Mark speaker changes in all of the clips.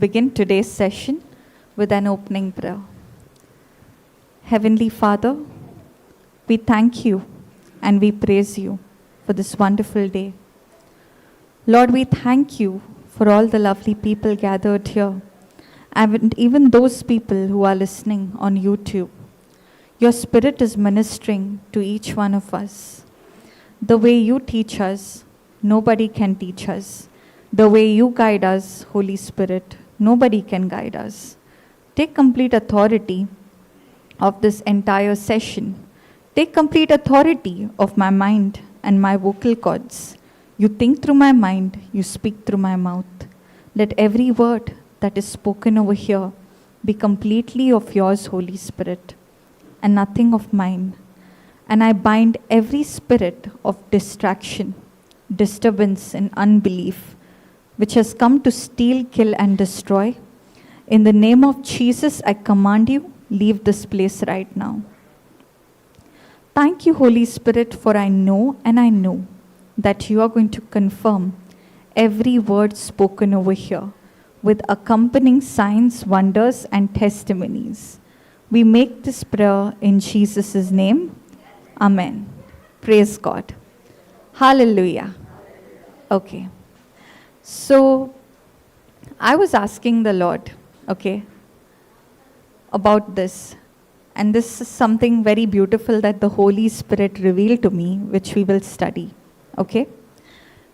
Speaker 1: begin today's session with an opening prayer. Heavenly Father, we thank you and we praise you for this wonderful day. Lord, we thank you for all the lovely people gathered here, and even those people who are listening on YouTube. Your Spirit is ministering to each one of us. The way you teach us, nobody can teach us. The way you guide us, Holy Spirit, nobody can guide us. Take complete authority of this entire session. Take complete authority of my mind and my vocal cords. You think through my mind, you speak through my mouth. Let every word that is spoken over here be completely of yours, Holy Spirit, and nothing of mine. And I bind every spirit of distraction, disturbance, and unbelief, which has come to steal, kill, and destroy. In the name of Jesus, I command you, leave this place right now. Thank you, Holy Spirit, for I know that you are going to confirm every word spoken over here with accompanying signs, wonders, and testimonies. We make this prayer in Jesus' name. Amen. Praise God. Hallelujah. Okay. So, I was asking the Lord, about this. And this is something very beautiful that the Holy Spirit revealed to me, which we will study.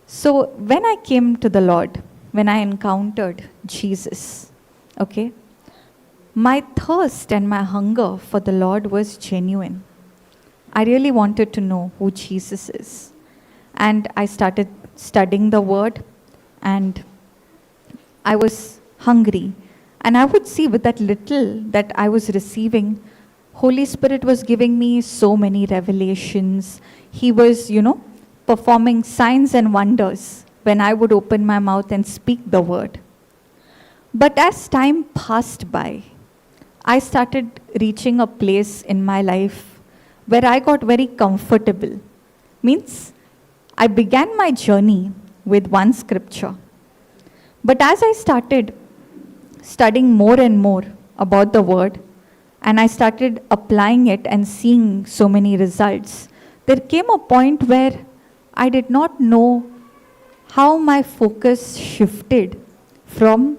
Speaker 1: So, when I came to the Lord, when I encountered Jesus, my thirst and my hunger for the Lord was genuine. I really wanted to know who Jesus is. And I started studying the Word, and I was hungry. And I would see with that little that I was receiving, Holy Spirit was giving me so many revelations. He was, performing signs and wonders when I would open my mouth and speak the Word. But as time passed by, I started reaching a place in my life where I got very comfortable. Means, I began my journey with one scripture. But as I started studying more and more about the Word, and I started applying it and seeing so many results, there came a point where I did not know how my focus shifted from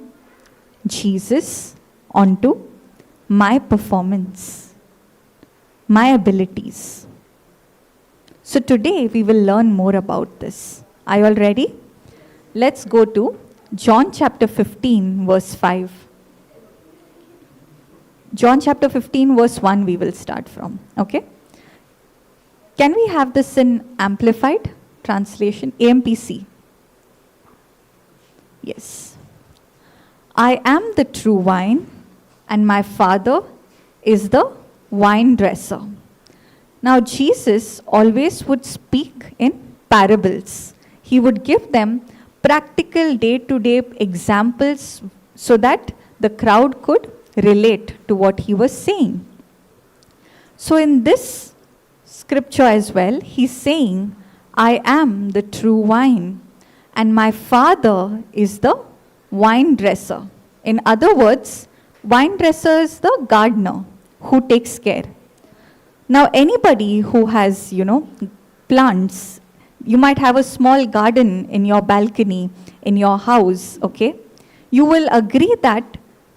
Speaker 1: Jesus onto my performance, my abilities. So today we will learn more about this. Are you all ready? Let's go to John chapter 15, verse 5. John chapter 15, verse 1 we will start from. Can we have this in Amplified Translation, AMPC? Yes. I am the true wine, and my Father is the vine dresser. Now Jesus always would speak in parables. He would give them practical day-to-day examples so that the crowd could relate to what he was saying. So in this scripture as well, he's saying, I am the true wine, and my Father is the vine dresser. In other words, vine dresser is the gardener who takes care. Now anybody who has, plants, you might have a small garden in your balcony, in your house, You will agree that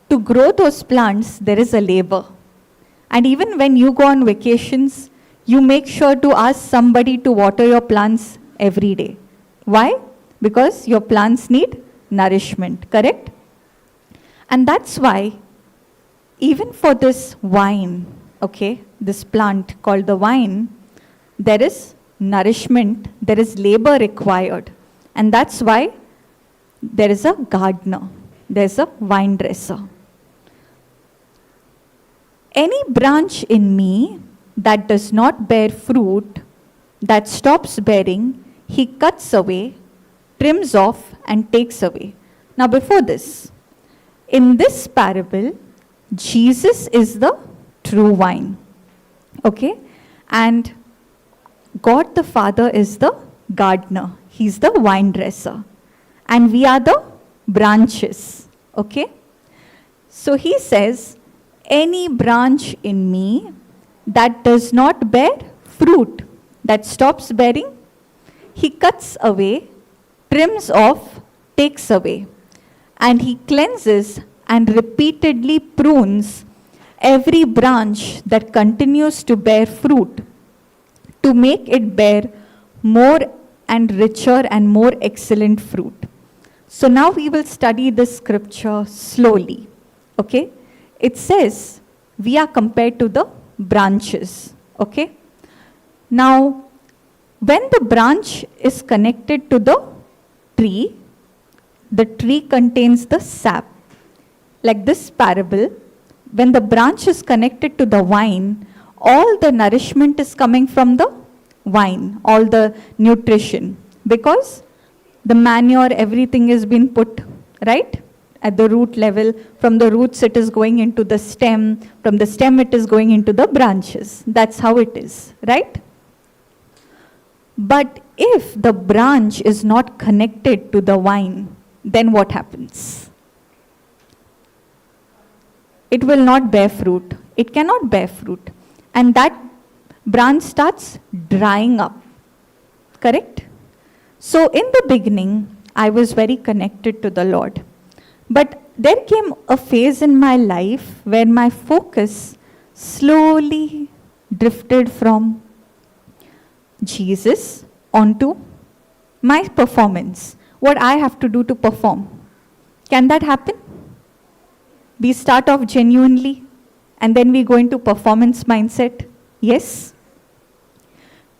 Speaker 1: to grow those plants, there is a labor. And even when you go on vacations, you make sure to ask somebody to water your plants every day. Why? Because your plants need nourishment, correct? And that's why, even for this wine, this plant called the vine, there is nourishment, there is labor required. And that's why there is a gardener, there's a vine dresser. Any branch in me that does not bear fruit, that stops bearing, he cuts away, trims off, and takes away. Now before this, in this parable, Jesus is the true vine. And God the Father is the gardener. He's the vine dresser. And we are the branches. So he says, any branch in me that does not bear fruit, that stops bearing, he cuts away, trims off, takes away. And he cleanses and repeatedly prunes every branch that continues to bear fruit, to make it bear more and richer and more excellent fruit. So now we will study this scripture slowly. Okay? It says we are compared to the branches. Okay? Now, when the branch is connected to the tree contains the sap. Like this parable, when the branch is connected to the vine, all the nourishment is coming from the vine, all the nutrition, because the manure, everything is being put, right? At the root level. From the roots it is going into the stem, from the stem it is going into the branches. That's how it is, right? But if the branch is not connected to the vine, then what happens? It will not bear fruit. It cannot bear fruit. And that branch starts drying up. Correct? So in the beginning, I was very connected to the Lord. But there came a phase in my life where my focus slowly drifted from Jesus onto my performance. What I have to do to perform. Can that happen? We start off genuinely and then we go into performance mindset. Yes?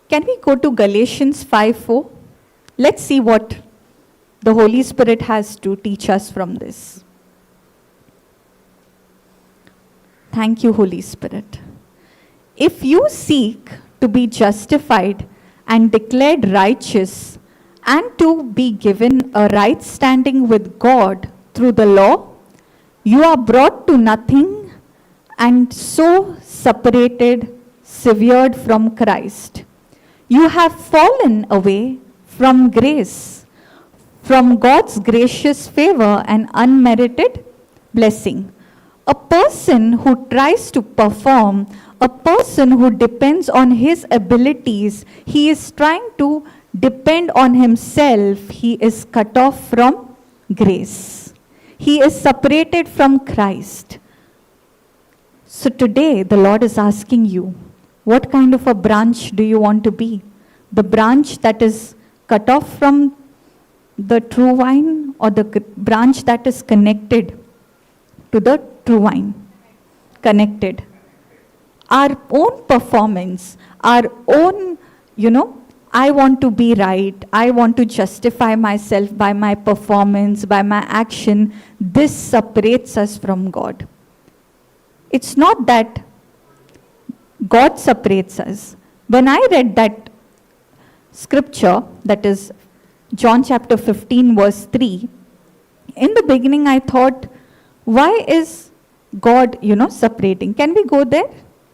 Speaker 1: Can we go to Galatians 5:4? Let's see what the Holy Spirit has to teach us from this. Thank you, Holy Spirit. If you seek to be justified and declared righteous and to be given a right standing with God through the law, you are brought to nothing and so separated, severed from Christ. You have fallen away from grace, from God's gracious favor and unmerited blessing. A person who tries to perform, a person who depends on his abilities, he is trying to depend on himself, he is cut off from grace. He is separated from Christ. So today the Lord is asking you, what kind of a branch do you want to be? The branch that is cut off from the true vine, or the branch that is connected to the true vine? Connected. Our own performance, our own, I want to be right, I want to justify myself by my performance, by my action, this separates us from God. It's not that God separates us. When I read that scripture, that is John chapter 15 verse 3, in the beginning I thought, why is God, separating? Can we go there?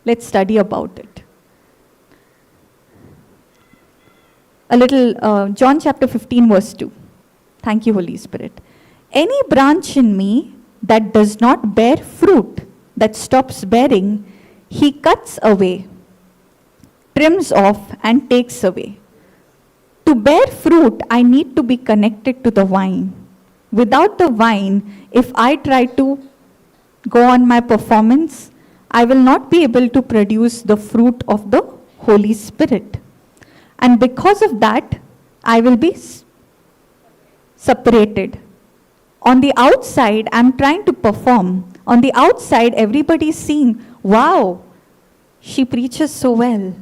Speaker 1: Let's study about it. A little, John chapter 15 verse 2. Thank you, Holy Spirit. Any branch in me that does not bear fruit, that stops bearing, he cuts away, trims off and takes away. To bear fruit, I need to be connected to the vine. Without the vine, if I try to go on my performance, I will not be able to produce the fruit of the Holy Spirit. And because of that, I will be separated. On the outside, I'm trying to perform. On the outside, everybody is seeing, wow, she preaches so well.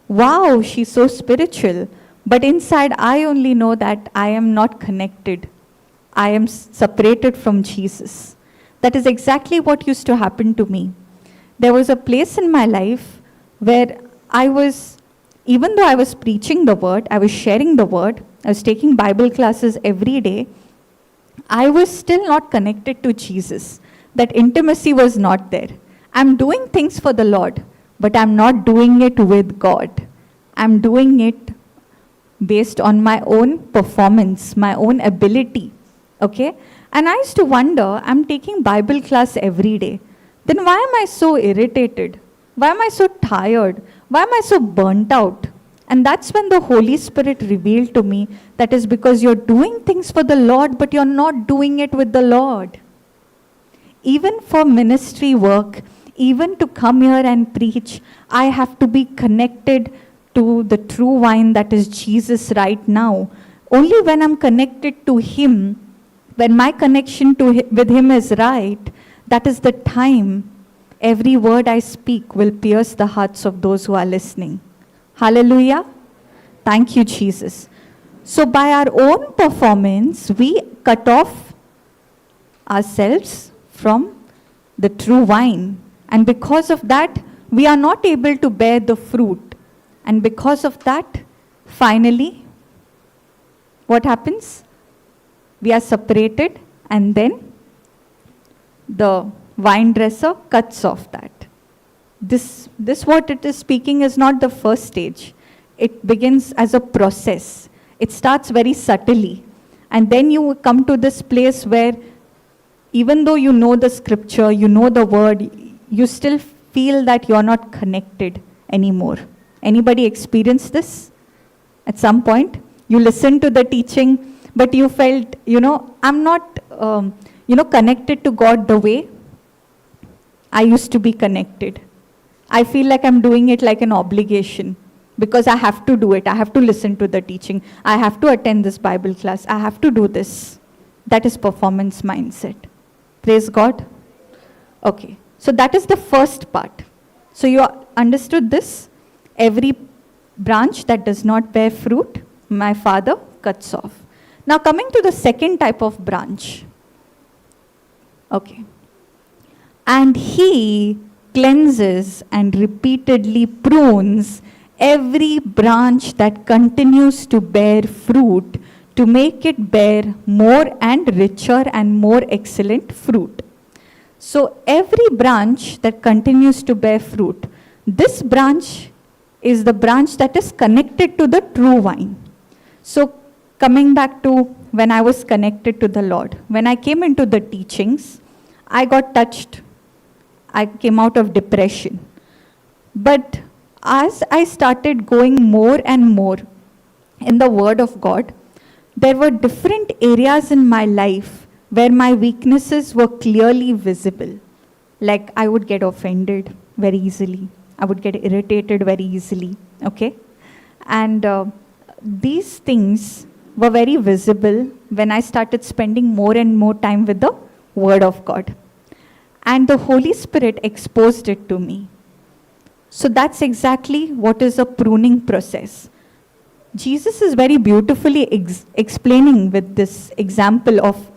Speaker 1: Wow, she's so spiritual. But inside, I only know that I am not connected. I am separated from Jesus. That is exactly what used to happen to me. There was a place in my life where even though I was preaching the word, I was sharing the word, I was taking Bible classes every day, I was still not connected to Jesus. That intimacy was not there. I'm doing things for the Lord, but I'm not doing it with God. I'm doing it based on my own performance, my own ability. Okay? And I used to wonder, I'm taking Bible class every day. Then why am I so irritated? Why am I so tired? Why am I so burnt out? And that's when the Holy Spirit revealed to me that is because you're doing things for the Lord, but you're not doing it with the Lord. Even for ministry work, even to come here and preach, I have to be connected to the true vine that is Jesus right now. Only when I'm connected to Him, when my connection with Him is right, that is the time every word I speak will pierce the hearts of those who are listening. Hallelujah. Thank you, Jesus. So by our own performance, we cut off ourselves from the true vine. And because of that, we are not able to bear the fruit. And because of that, finally, what happens? We are separated, and then the vine dresser cuts off that. This what it is speaking is not the first stage. It begins as a process. It starts very subtly. And then you come to this place where even though you know the scripture, you know the word, you still feel that you're not connected anymore. Anybody experience this? At some point, you listened to the teaching, but you felt, I'm not, connected to God the way I used to be connected. I feel like I'm doing it like an obligation because I have to do it. I have to listen to the teaching. I have to attend this Bible class. I have to do this. That is performance mindset. Praise God. Okay. So that is the first part. So you understood this? Every branch that does not bear fruit, my Father cuts off. Now coming to the second type of branch. Okay. And He cleanses and repeatedly prunes every branch that continues to bear fruit to make it bear more and richer and more excellent fruit. So every branch that continues to bear fruit, this branch is the branch that is connected to the true vine. So coming back to when I was connected to the Lord, when I came into the teachings, I got touched. I came out of depression. But as I started going more and more in the Word of God, there were different areas in my life where my weaknesses were clearly visible. Like I would get offended very easily. I would get irritated very easily. Okay? And these things were very visible when I started spending more and more time with the Word of God. And the Holy Spirit exposed it to me. So that's exactly what is a pruning process. Jesus is very beautifully explaining with this example of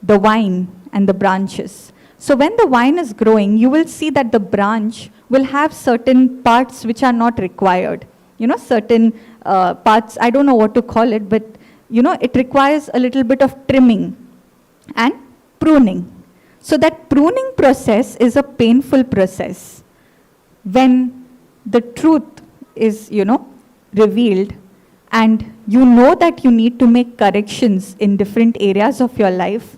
Speaker 1: the vine and the branches. So when the vine is growing, you will see that the branch will have certain parts which are not required. Certain parts, I don't know what to call it, but it requires a little bit of trimming and pruning. So that pruning process is a painful process. When the truth is, revealed, and you know that you need to make corrections in different areas of your life,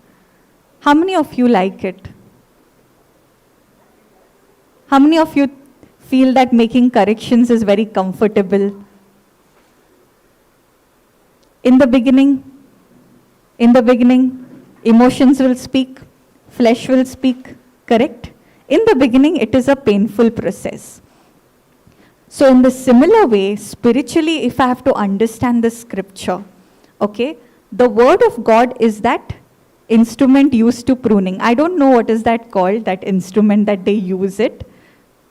Speaker 1: how many of you like it? How many of you feel that making corrections is very comfortable? In the beginning, emotions will speak, flesh will speak, correct? In the beginning, it is a painful process. So in the similar way, spiritually, if I have to understand the scripture, okay, the Word of God is that instrument used to pruning. I don't know what is that called, that instrument that they use it,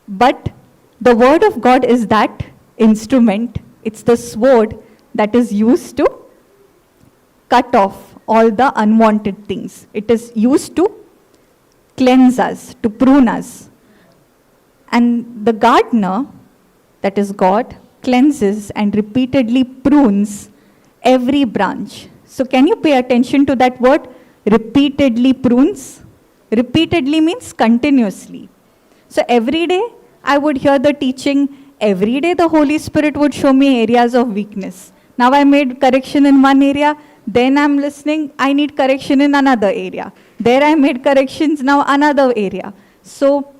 Speaker 1: but the Word of God is that instrument. It's the sword that is used to cut off all the unwanted things. It is used to cleanse us, to prune us. And the gardener, that is God, cleanses and repeatedly prunes every branch. So can you pay attention to that word? Repeatedly prunes. Repeatedly means continuously. So every day I would hear the teaching. Every day the Holy Spirit would show me areas of weakness. Now I made correction in one area. Then I'm listening, I need correction in another area. There I made corrections, now another area. So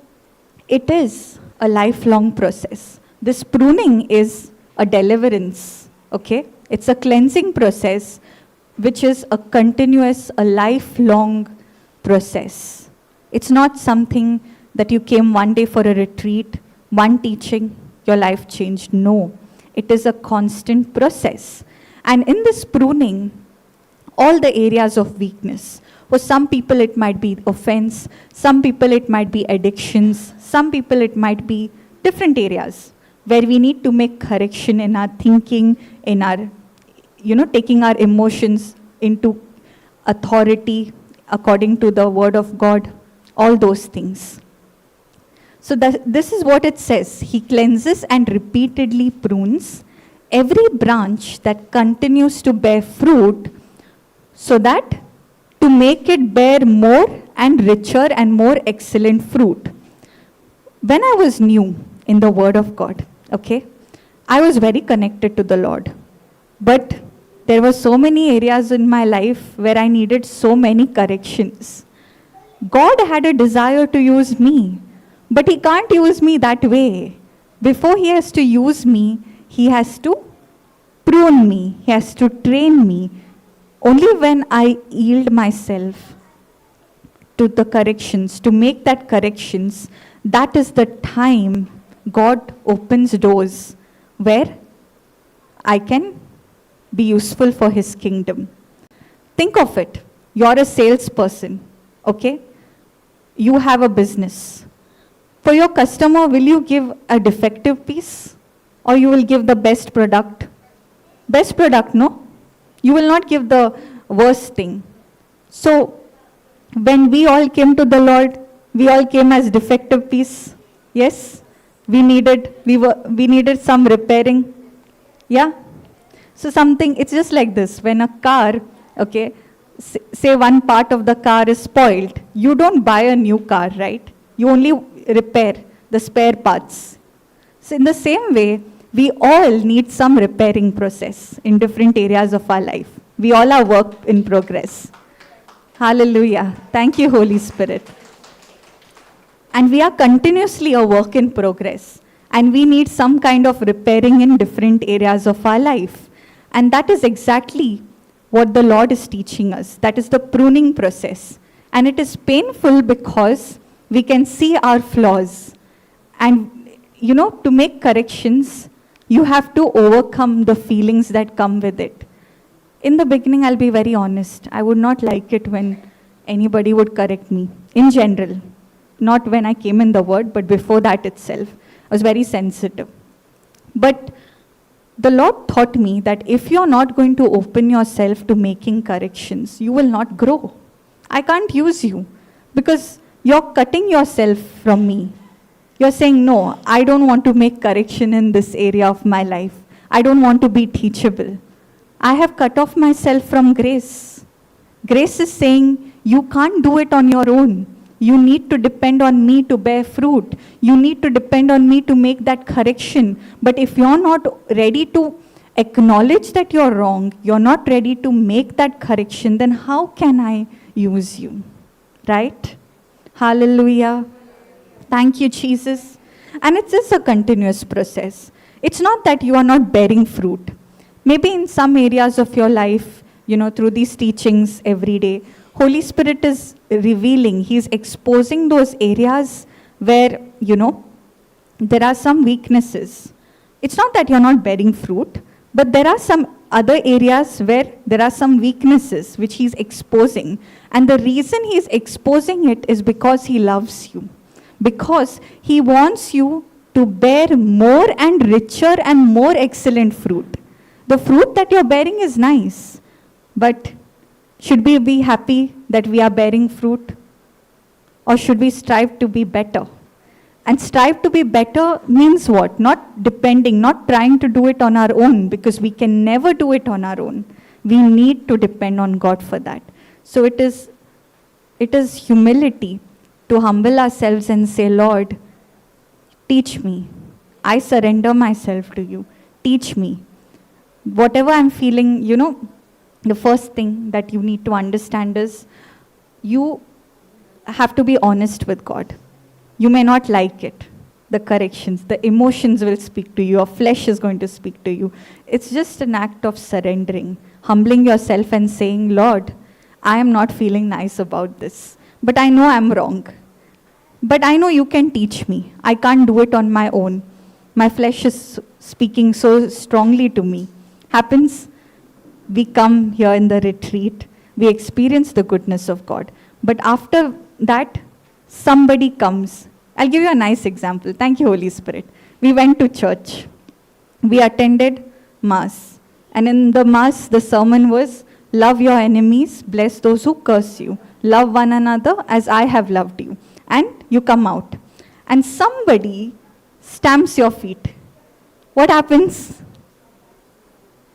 Speaker 1: it is a lifelong process. This pruning is a deliverance, okay? It's a cleansing process, which is a continuous, a lifelong process. It's not something that you came one day for a retreat, one teaching, your life changed. No, it is a constant process. And in this pruning, all the areas of weakness. For some people it might be offense, some people it might be addictions, some people it might be different areas where we need to make correction in our thinking, in our, taking our emotions into authority according to the word of God, all those things. So this is what it says. He cleanses and repeatedly prunes every branch that continues to bear fruit, so that to make it bear more and richer and more excellent fruit. When I was new in the Word of God, okay, I was very connected to the Lord. But there were so many areas in my life where I needed so many corrections. God had a desire to use me, but He can't use me that way. Before He has to use me, He has to prune me, He has to train me. Only when I yield myself to the corrections, to make that corrections, that is the time God opens doors where I can be useful for His kingdom. Think of it. You're a salesperson, okay? You have a business. For your customer, will you give a defective piece or you will give the best product? Best product, no? You will not give the worst thing. So, when we all came to the Lord, we all came as defective piece. Yes? We needed some repairing. Yeah? So something, it's just like this. When a car, okay, say one part of the car is spoiled, you don't buy a new car, right? You only repair the spare parts. So in the same way, we all need some repairing process in different areas of our life. We all are work in progress. Hallelujah. Thank you, Holy Spirit. And we are continuously a work in progress. And we need some kind of repairing in different areas of our life. And that is exactly what the Lord is teaching us. That is the pruning process. And it is painful because we can see our flaws. And, to make corrections, you have to overcome the feelings that come with it. In the beginning, I'll be very honest. I would not like it when anybody would correct me, in general. Not when I came in the Word, but before that itself. I was very sensitive. But the Lord taught me that if you're not going to open yourself to making corrections, you will not grow. I can't use you because you're cutting yourself from me. You're saying, no, I don't want to make correction in this area of my life. I don't want to be teachable. I have cut off myself from grace. Grace is saying, you can't do it on your own. You need to depend on me to bear fruit. You need to depend on me to make that correction. But if you're not ready to acknowledge that you're wrong, you're not ready to make that correction, then how can I use you? Right? Hallelujah. Thank you, Jesus. And it's just a continuous process. It's not that you are not bearing fruit. Maybe in some areas of your life, through these teachings every day, Holy Spirit is revealing, He's exposing those areas where, there are some weaknesses. It's not that you're not bearing fruit, but there are some other areas where there are some weaknesses which He's exposing. And the reason He's exposing it is because He loves you. Because He wants you to bear more and richer and more excellent fruit. The fruit that you're bearing is nice, but should we be happy that we are bearing fruit? Or should we strive to be better? And strive to be better means what? Not depending, not trying to do it on our own, because we can never do it on our own. We need to depend on God for that. So it is humility to humble ourselves and say, Lord, teach me. I surrender myself to you. Teach me. Whatever I'm feeling, the first thing that you need to understand is you have to be honest with God. You may not like it. The corrections, the emotions will speak to you. Your flesh is going to speak to you. It's just an act of surrendering, humbling yourself and saying, Lord, I am not feeling nice about this, but I know I'm wrong. But I know you can teach me. I can't do it on my own. My flesh is speaking so strongly to me. Happens, we come here in the retreat, we experience the goodness of God. But after that, somebody comes. I'll give you a nice example. Thank you, Holy Spirit. We went to church. We attended Mass. And in the Mass, the sermon was, love your enemies, bless those who curse you. Love one another as I have loved you. And you come out. And somebody stamps your feet. What happens?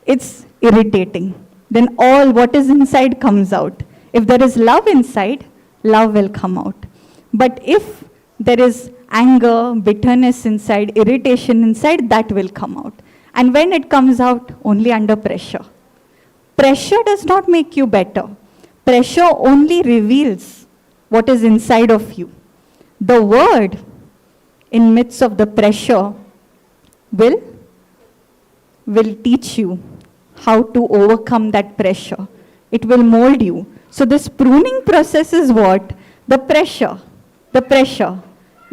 Speaker 1: It's irritating. Then all what is inside comes out. If there is love inside, love will come out. But if there is anger, bitterness inside, irritation inside, that will come out. And when it comes out, only under pressure. Pressure does not make you better. Pressure only reveals what is inside of you. The word, in midst of the pressure, will teach you how to overcome that pressure. It will mold you. So this pruning process is what? The pressure,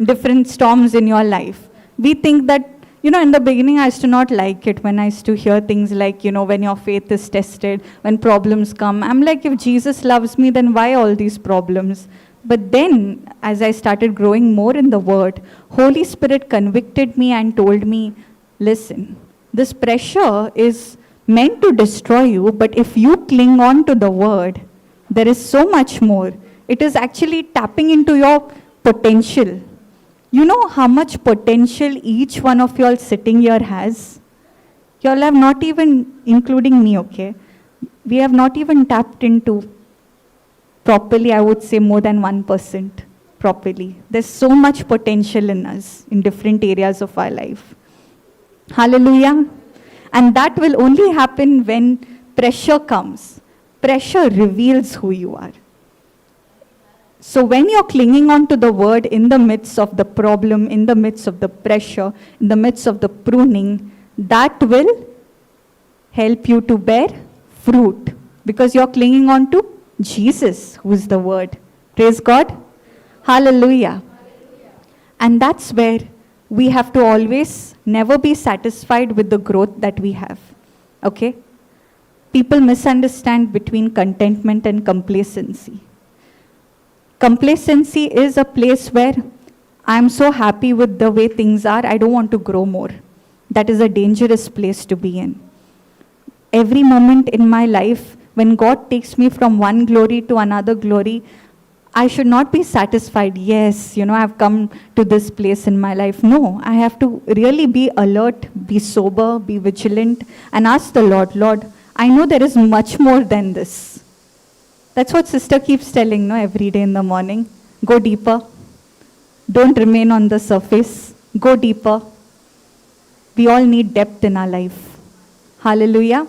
Speaker 1: different storms in your life. We think that, in the beginning I used to not like it when I used to hear things like, when your faith is tested, when problems come. I'm like, if Jesus loves me, then why all these problems? But then, as I started growing more in the Word, Holy Spirit convicted me and told me, listen, this pressure is meant to destroy you, but if you cling on to the Word, there is so much more. It is actually tapping into your potential. You know how much potential each one of y'all sitting here has? Y'all have not even, including me, okay? We have not even tapped into properly, I would say more than 1% properly. There's so much potential in us in different areas of our life. Hallelujah. And that will only happen when pressure comes. Pressure reveals who you are. So when you're clinging on to the word in the midst of the problem, in the midst of the pressure, in the midst of the pruning, that will help you to bear fruit. Because you're clinging on to Jesus, who is the word. Praise God. Hallelujah. And that's where we have to always never be satisfied with the growth that we have. Okay? People misunderstand between contentment and complacency. Complacency is a place where I'm so happy with the way things are, I don't want to grow more. That is a dangerous place to be in. Every moment in my life, when God takes me from one glory to another glory, I should not be satisfied. Yes, I've come to this place in my life. No, I have to really be alert, be sober, be vigilant, and ask the Lord, Lord, I know there is much more than this. That's what sister keeps telling, every day in the morning. Go deeper. Don't remain on the surface. Go deeper. We all need depth in our life. Hallelujah.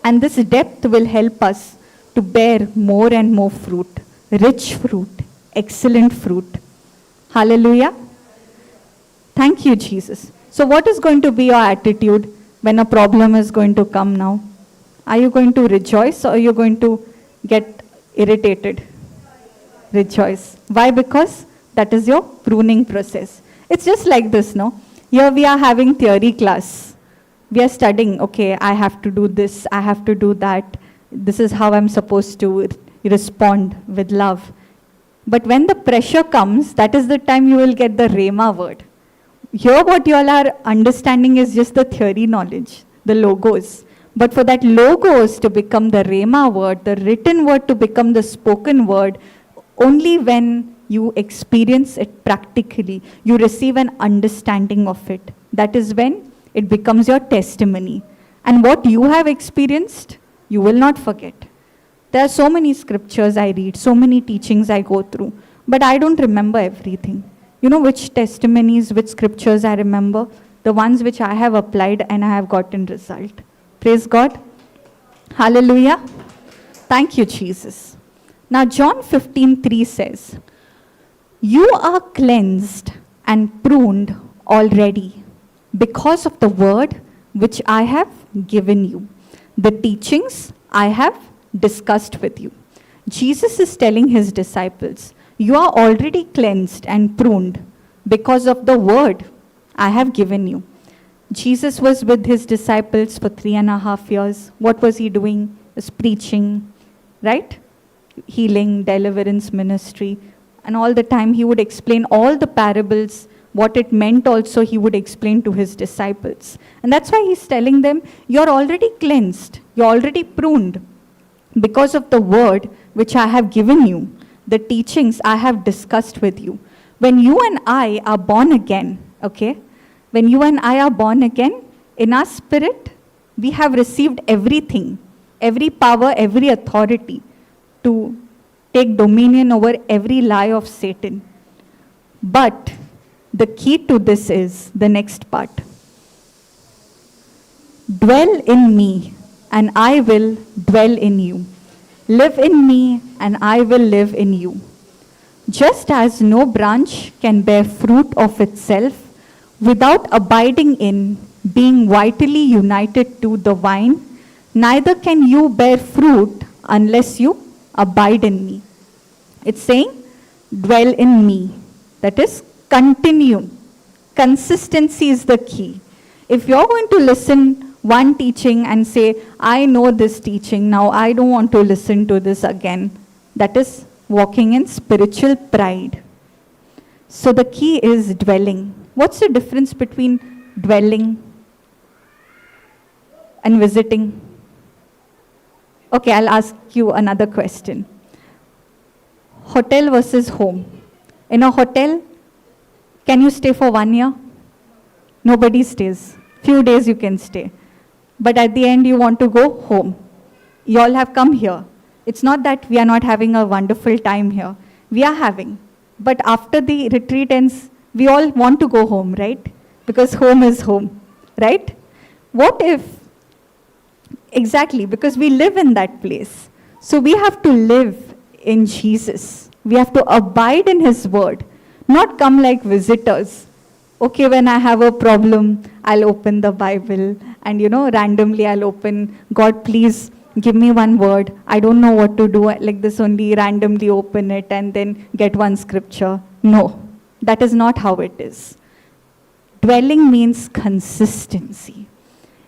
Speaker 1: And this depth will help us to bear more and more fruit. Rich fruit. Excellent fruit. Hallelujah. Thank you, Jesus. So what is going to be your attitude when a problem is going to come now? Are you going to rejoice or are you going to get irritated? Rejoice. Why? Because that is your pruning process. It's just like this, no? Here we are having theory class. We are studying, okay, I have to do this, I have to do that. This is how I'm supposed to respond with love. But when the pressure comes, that is the time you will get the Rhema word. Here what you all are understanding is just the theory knowledge, the logos. But for that logos to become the Rhema word, the written word to become the spoken word, only when you experience it practically, you receive an understanding of it. That is when it becomes your testimony. And what you have experienced, you will not forget. There are so many scriptures I read, so many teachings I go through, but I don't remember everything. You know which testimonies, which scriptures I remember? The ones which I have applied and I have gotten result. Praise God. Hallelujah. Thank you, Jesus. Now, John 15:3 says, "You are cleansed and pruned already because of the word which I have given you, the teachings I have discussed with you." Jesus is telling his disciples, you are already cleansed and pruned because of the word I have given you. Jesus was with his disciples for 3.5 years. What was he doing? He was preaching, right? Healing, deliverance ministry. And all the time he would explain all the parables, what it meant also he would explain to his disciples. And that's why he's telling them, you're already cleansed, you're already pruned because of the word which I have given you, the teachings I have discussed with you. When you and I are born again, okay? When you and I are born again, in our spirit, we have received everything, every power, every authority to take dominion over every lie of Satan. But the key to this is the next part. Dwell in me, and I will dwell in you. Live in me, and I will live in you. Just as no branch can bear fruit of itself without abiding in, being vitally united to the vine, neither can you bear fruit unless you abide in me. It's saying, dwell in me. That is, continue. Consistency is the key. If you're going to listen one teaching and say, I know this teaching, now I don't want to listen to this again, that is walking in spiritual pride. So the key is dwelling. What's the difference between dwelling and visiting? Okay, I'll ask you another question. Hotel versus home. In a hotel, can you stay for 1 year? Nobody stays. Few days you can stay. But at the end you want to go home. You all have come here. It's not that we are not having a wonderful time here. We are having. But after the retreat ends, we all want to go home, right? Because home is home, right? What if, exactly, because we live in that place. So we have to live in Jesus. We have to abide in his word, not come like visitors. Okay, when I have a problem, I'll open the Bible and, randomly I'll open, God, please give me one word. I don't know what to do, like this only, randomly open it and then get one scripture. No, that is not how it is. Dwelling means consistency.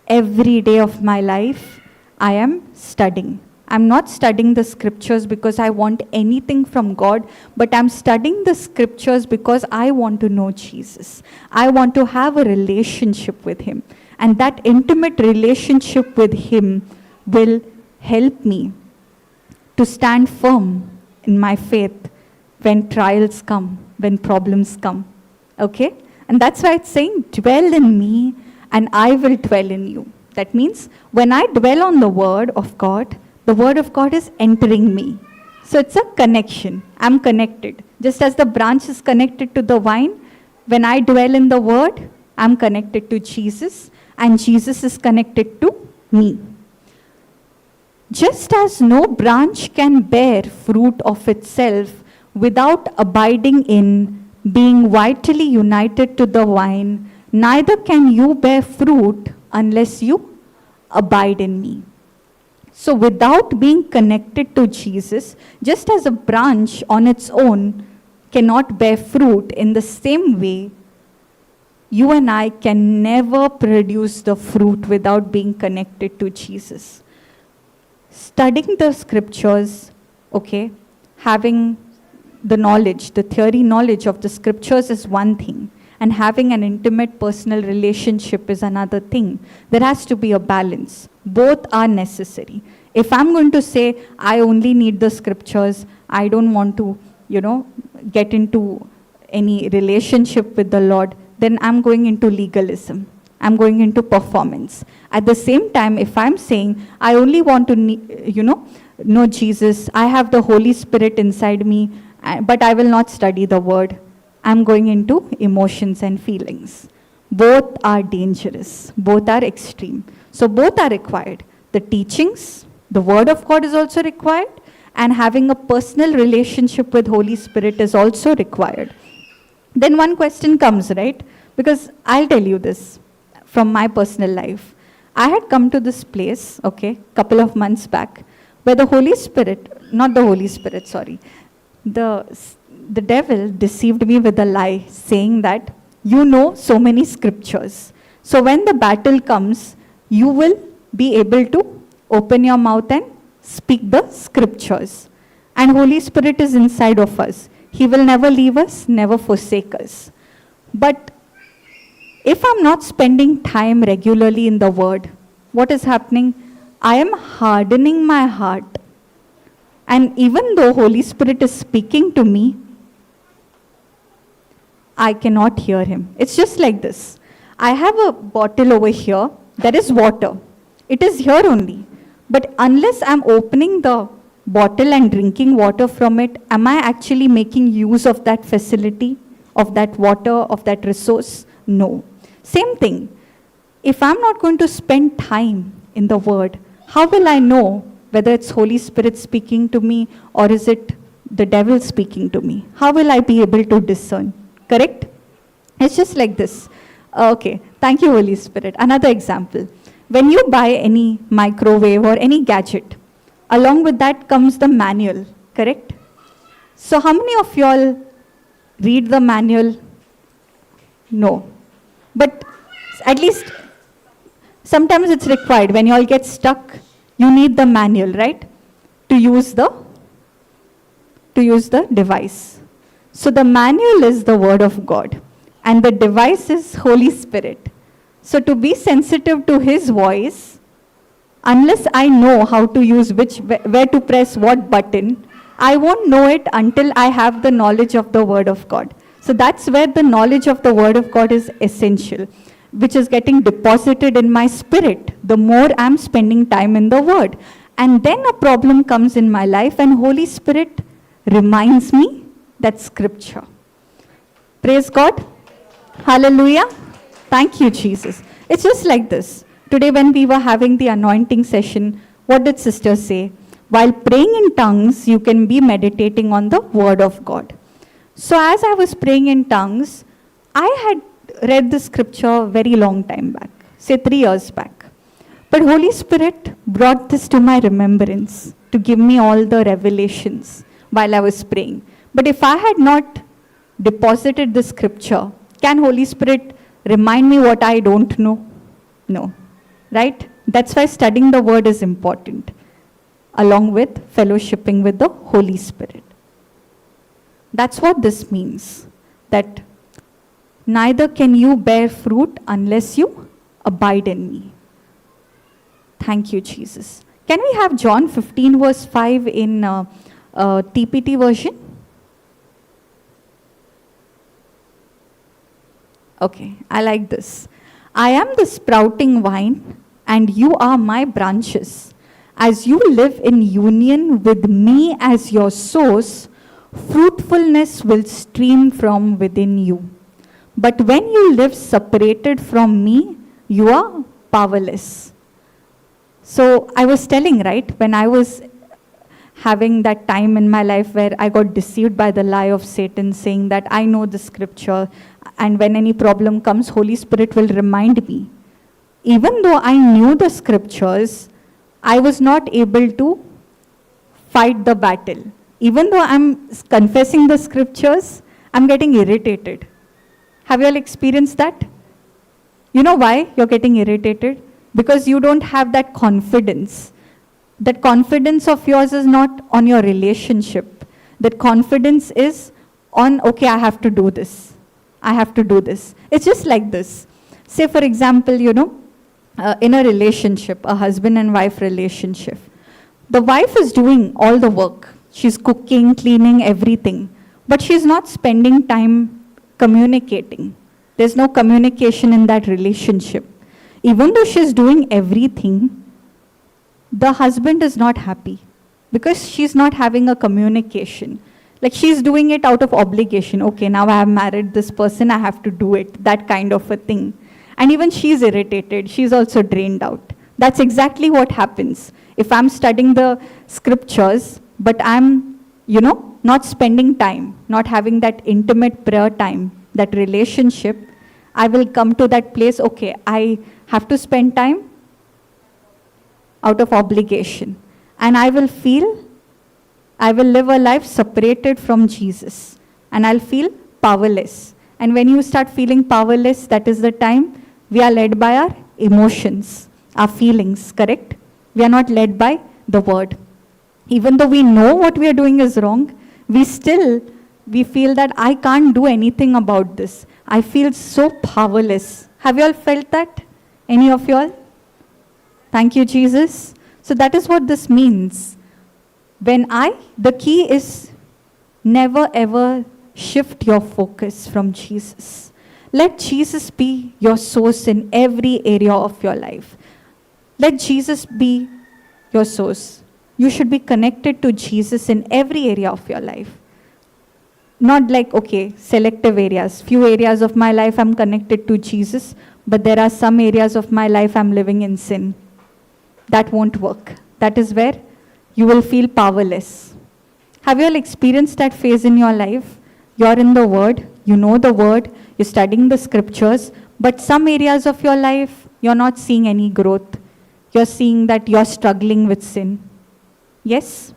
Speaker 1: Every day of my life, I am studying. I'm not studying the scriptures because I want anything from God, but I'm studying the scriptures because I want to know Jesus. I want to have a relationship with him. And that intimate relationship with him will help me to stand firm in my faith when trials come, when problems come. Okay? And that's why it's saying, dwell in me and I will dwell in you. That means when I dwell on the word of God is entering me. So it's a connection. I'm connected. Just as the branch is connected to the vine, when I dwell in the word, I'm connected to Jesus and Jesus is connected to me. Just as no branch can bear fruit of itself without abiding in, being vitally united to the vine, neither can you bear fruit unless you abide in me. So without being connected to Jesus, just as a branch on its own cannot bear fruit, in the same way, you and I can never produce the fruit without being connected to Jesus. Studying the scriptures, okay, having the knowledge, the theory knowledge of the scriptures is one thing, and having an intimate personal relationship is another thing. There has to be a balance. Both are necessary. If I'm going to say, I only need the scriptures, I don't want to, get into any relationship with the Lord, then I'm going into legalism. I'm going into performance. At the same time, if I'm saying, I only want to, know Jesus, I have the Holy Spirit inside me, but I will not study the word, I'm going into emotions and feelings. Both are dangerous. Both are extreme. So both are required. The teachings The Word of God is also required, and having a personal relationship with Holy Spirit is also required. Then one question comes, right? Because I'll tell you this from my personal life. I had come to this place, okay, couple of months back, where the Holy Spirit, not the Holy Spirit, sorry, the devil deceived me with a lie, saying that you know so many scriptures. So when the battle comes, you will be able to open your mouth and speak the scriptures. And Holy Spirit is inside of us. He will never leave us, never forsake us. But if I'm not spending time regularly in the Word, what is happening? I am hardening my heart. And even though Holy Spirit is speaking to me, I cannot hear Him. It's just like this. I have a bottle over here, that is water. It is here only. But unless I'm opening the bottle and drinking water from it, am I actually making use of that facility, of that water, of that resource? No. Same thing. If I'm not going to spend time in the Word, how will I know whether it's Holy Spirit speaking to me or is it the devil speaking to me? How will I be able to discern? Correct? It's just like this. Okay, thank you, Holy Spirit. Another example. When you buy any microwave or any gadget, along with that comes the manual, correct? So how many of y'all read the manual? No. But at least sometimes it's required. When y'all get stuck, you need the manual, right? To use the device. So the manual is the Word of God, and the device is Holy Spirit. So to be sensitive to His voice, unless I know how to use where to press what button, I won't know it until I have the knowledge of the Word of God. So that's where the knowledge of the Word of God is essential, which is getting deposited in my spirit the more I'm spending time in the Word. And then a problem comes in my life and Holy Spirit reminds me that scripture. Praise God. Hallelujah. Thank you, Jesus. It's just like this. Today when we were having the anointing session, what did sister say? While praying in tongues, you can be meditating on the Word of God. So as I was praying in tongues, I had read the scripture very long time back, say 3 years back. But Holy Spirit brought this to my remembrance to give me all the revelations while I was praying. But if I had not deposited the scripture, can Holy Spirit remind me what I don't know? No. Right? That's why studying the Word is important, along with fellowshipping with the Holy Spirit. That's what this means, that neither can you bear fruit unless you abide in me. Thank you, Jesus. Can we have John 15 verse 5 in TPT version? Okay, I like this. I am the sprouting vine, and you are my branches. As you live in union with me as your source, fruitfulness will stream from within you. But when you live separated from me, you are powerless. So I was telling, right, when I was having that time in my life where I got deceived by the lie of Satan, saying that I know the scripture, and when any problem comes, Holy Spirit will remind me. Even though I knew the scriptures, I was not able to fight the battle. Even though I'm confessing the scriptures, I'm getting irritated. Have you all experienced that? You know why you're getting irritated? Because you don't have that confidence. That confidence of yours is not on your relationship. That confidence is on, okay, I have to do this. I have to do this. It's just like this. Say, for example, in a relationship, a husband and wife relationship, the wife is doing all the work. She's cooking, cleaning, everything. But she's not spending time communicating. There's no communication in that relationship. Even though she's doing everything, the husband is not happy because she's not having a communication. Like she's doing it out of obligation. Okay, now I have married this person, I have to do it. That kind of a thing. And even she's irritated. She's also drained out That's exactly what happens. If I'm studying the scriptures, but I'm, not spending time, not having that intimate prayer time, that relationship, I will come to that place, okay, I have to spend time out of obligation. And I will live a life separated from Jesus. And I'll feel powerless. And when you start feeling powerless, that is the time we are led by our emotions, our feelings, correct? We are not led by the word. Even though we know what we are doing is wrong, we feel that I can't do anything about this. I feel so powerless. Have you all felt that? Any of you all? Thank you, Jesus. So that is what this means. The key is never ever shift your focus from Jesus. Let Jesus be your source in every area of your life. Let Jesus be your source. You should be connected to Jesus in every area of your life. Not like, okay, selective areas. Few areas of my life I'm connected to Jesus, but there are some areas of my life I'm living in sin. That won't work. That is where you will feel powerless. Have you all experienced that phase in your life? You're in the Word, you know the Word, you're studying the scriptures, but some areas of your life, you're not seeing any growth. You're seeing that you're struggling with sin. Yes?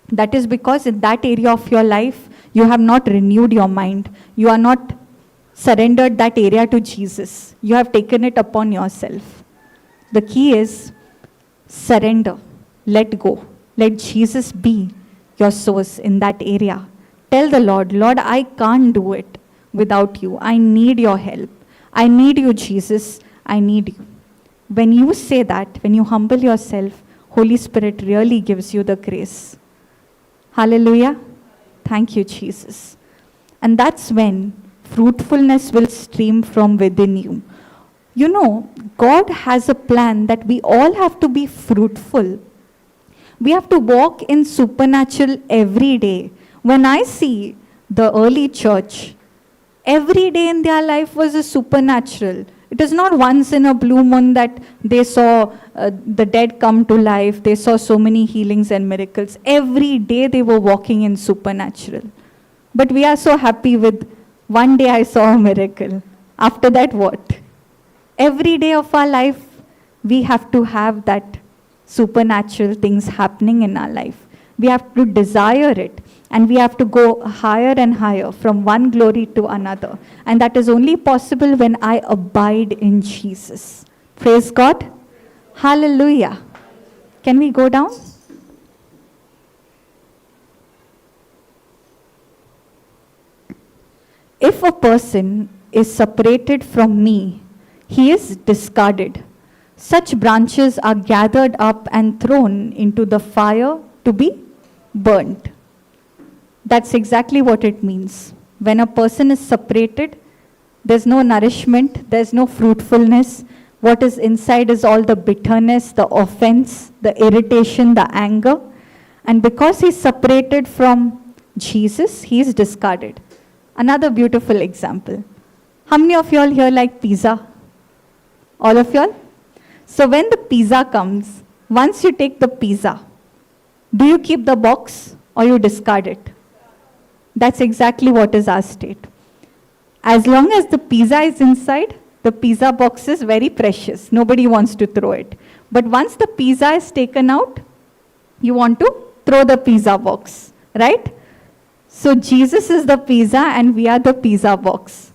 Speaker 1: That is because in that area of your life, you have not renewed your mind. You are not surrendered that area to Jesus. You have taken it upon yourself. The key is surrender. Let go. Let Jesus be your source in that area. Tell the Lord, Lord, I can't do it without you. I need your help. I need you, Jesus. I need you. When you say that, when you humble yourself, Holy Spirit really gives you the grace. Hallelujah. Thank you, Jesus. And that's when fruitfulness will stream from within you. You know, God has a plan that we all have to be fruitful. We have to walk in supernatural every day. When I see the early church, every day in their life was a supernatural. It is not once in a blue moon that they saw the dead come to life. They saw so many healings and miracles. Every day they were walking in supernatural. But we are so happy with one day I saw a miracle. After that, what? Every day of our life, we have to have that supernatural things happening in our life. We have to desire it. And we have to go higher and higher from one glory to another. And that is only possible when I abide in Jesus. Praise God. Hallelujah. Can we go down? If a person is separated from me, he is discarded. Such branches are gathered up and thrown into the fire to be burnt. That's exactly what it means. When a person is separated, there's no nourishment, there's no fruitfulness. What is inside is all the bitterness, the offense, the irritation, the anger. And because he's separated from Jesus, he's discarded. Another beautiful example. How many of you all here like pizza? All of you all? So when the pizza comes, once you take the pizza, do you keep the box or you discard it? That's exactly what is our state. As long as the pizza is inside, the pizza box is very precious. Nobody wants to throw it. But once the pizza is taken out, you want to throw the pizza box, right? So Jesus is the pizza and we are the pizza box.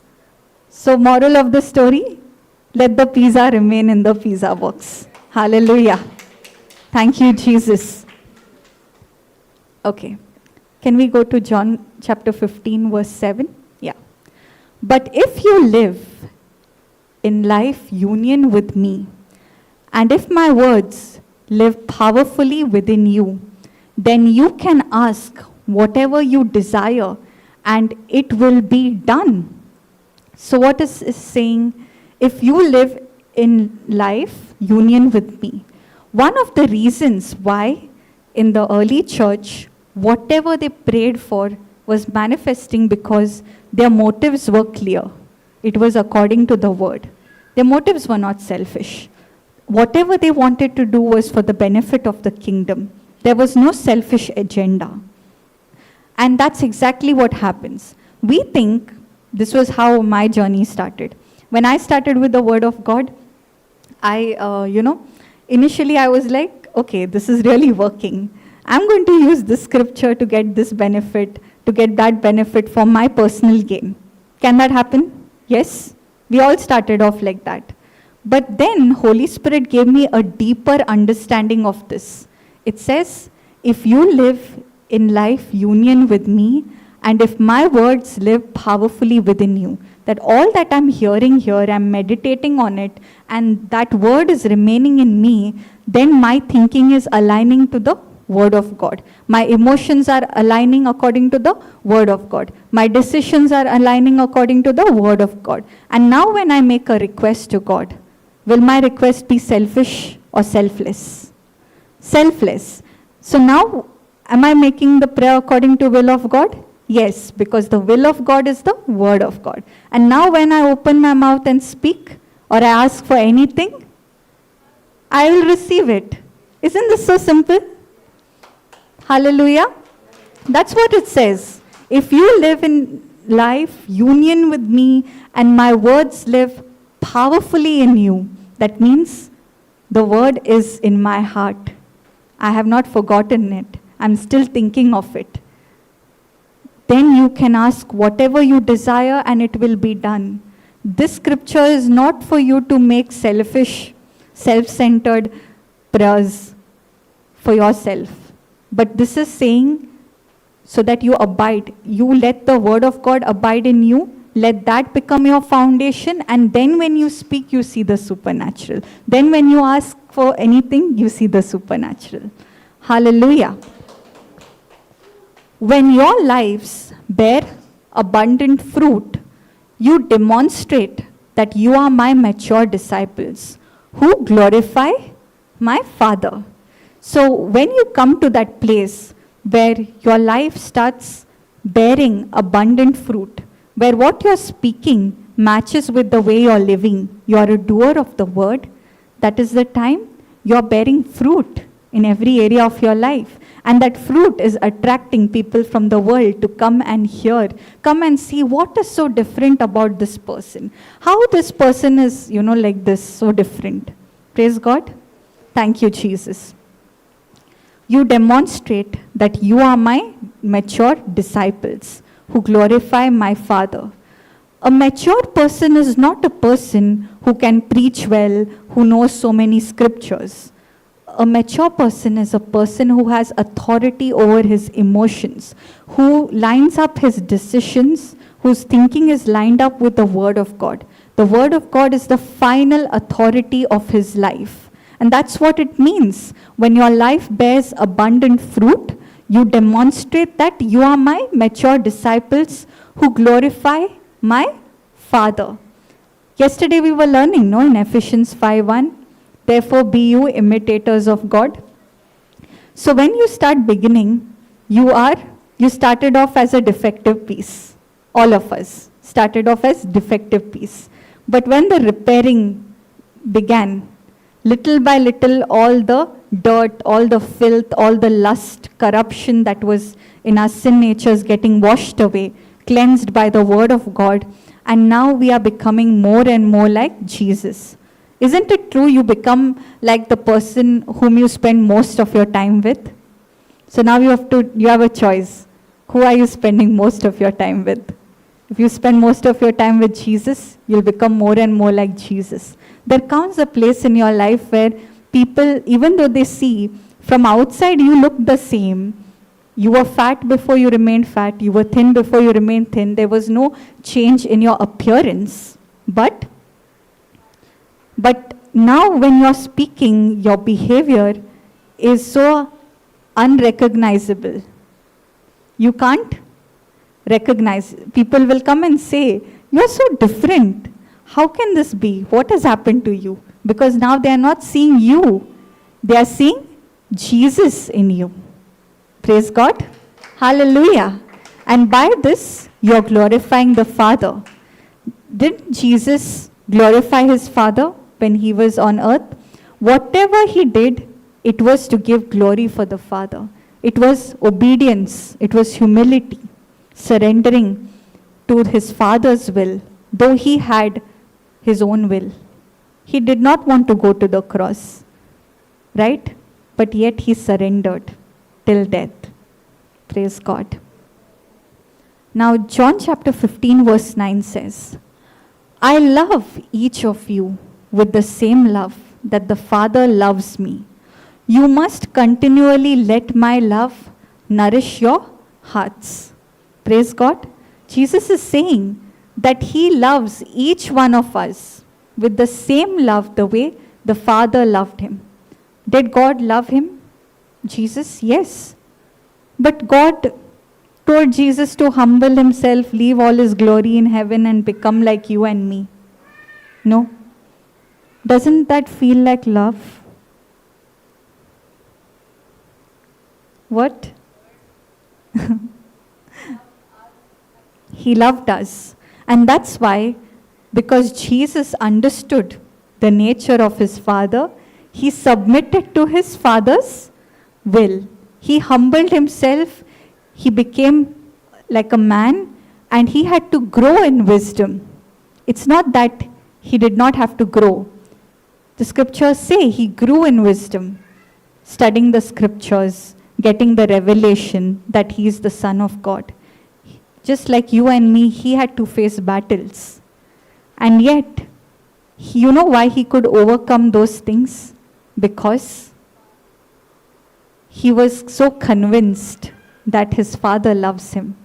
Speaker 1: So moral of the story, let the pizza remain in the pizza box. Hallelujah. Thank you, Jesus. Okay. Can we go to John chapter 15, verse 7? Yeah. But if you live in life union with me, and if my words live powerfully within you, then you can ask whatever you desire, and it will be done. So what is saying? If you live in life union with me, one of the reasons why in the early church, whatever they prayed for was manifesting because their motives were clear. It was according to the word. Their motives were not selfish. whatever they wanted to do was for the benefit of the kingdom. There was no selfish agenda. And that's exactly what happens. We think, this was how my journey started. When I started with the Word of God, initially I was like, okay, this is really working. I'm going to use this scripture to get this benefit, to get that benefit for my personal gain. Can that happen? Yes. We all started off like that. But then Holy Spirit gave me a deeper understanding of this. It says, if you live in life union with me, and if my words live powerfully within you, that all that I'm hearing here, I'm meditating on it, and that word is remaining in me, then my thinking is aligning to the Word of God. My emotions are aligning according to the Word of God. My decisions are aligning according to the Word of God. And now when I make a request to God, will my request be selfish or selfless? Selfless. So now, am I making the prayer according to will of God? Yes, because the will of God is the Word of God. And now when I open my mouth and speak, or I ask for anything, I will receive it. Isn't this so simple? Hallelujah. That's what it says. If you live in life, union with me, and my words live powerfully in you, that means the word is in my heart. I have not forgotten it. I'm still thinking of it. Then you can ask whatever you desire and it will be done. This scripture is not for you to make selfish, self-centered prayers for yourself. But this is saying so that you abide. You let the Word of God abide in you. Let that become your foundation. And then when you speak, you see the supernatural. Then when you ask for anything, you see the supernatural. Hallelujah. When your lives bear abundant fruit, you demonstrate that you are my mature disciples who glorify my Father. So when you come to that place where your life starts bearing abundant fruit, where what you're speaking matches with the way you're living, you're a doer of the word, that is the time you're bearing fruit in every area of your life. And that fruit is attracting people from the world to come and hear, come and see what is so different about this person. How this person is, like this, so different. Praise God. Thank you, Jesus. You demonstrate that you are my mature disciples who glorify my Father. A mature person is not a person who can preach well, who knows so many scriptures. A mature person is a person who has authority over his emotions, who lines up his decisions, whose thinking is lined up with the Word of God. The Word of God is the final authority of his life. And that's what it means. When your life bears abundant fruit, you demonstrate that you are my mature disciples who glorify my Father. Yesterday we were learning, in Ephesians 5:1, therefore be you imitators of God. So when you start beginning, you started off as a defective piece. All of us started off as defective piece. But when the repairing began, little by little, all the dirt, all the filth, all the lust, corruption that was in our sin natures getting washed away, cleansed by the Word of God, and now we are becoming more and more like Jesus. Isn't it true you become like the person whom you spend most of your time with? So now you have a choice. Who are you spending most of your time with? If you spend most of your time with Jesus, you'll become more and more like Jesus. There comes a place in your life where people, even though they see from outside you look the same, you were fat before you remained fat, you were thin before you remained thin, there was no change in your appearance. But now when you're speaking, your behavior is so unrecognizable. You can't recognize. People will come and say, you're so different. How can this be? What has happened to you? Because now they are not seeing you. They are seeing Jesus in you. Praise God. Hallelujah. And by this, you're glorifying the Father. Didn't Jesus glorify his Father when he was on earth? Whatever he did, it was to give glory for the Father. It was obedience. It was humility, surrendering to his Father's will, though he had his own will. He did not want to go to the cross, right? But yet he surrendered till death. Praise God. Now, John chapter 15 verse 9 says, I love each of you with the same love that the Father loves me. You must continually let my love nourish your hearts. Praise God. Jesus is saying that he loves each one of us with the same love the way the Father loved him. Did God love him? Jesus? Yes. But God told Jesus to humble himself, leave all his glory in heaven and become like you and me. No. Doesn't that feel like love? What? He loved us. And that's why, because Jesus understood the nature of his Father, he submitted to his Father's will. He humbled himself. He became like a man, and he had to grow in wisdom. It's not that he did not have to grow. The scriptures say he grew in wisdom, studying the scriptures, getting the revelation that he is the Son of God. Just like you and me, he had to face battles. And yet, you know why he could overcome those things? Because he was so convinced that his Father loves him.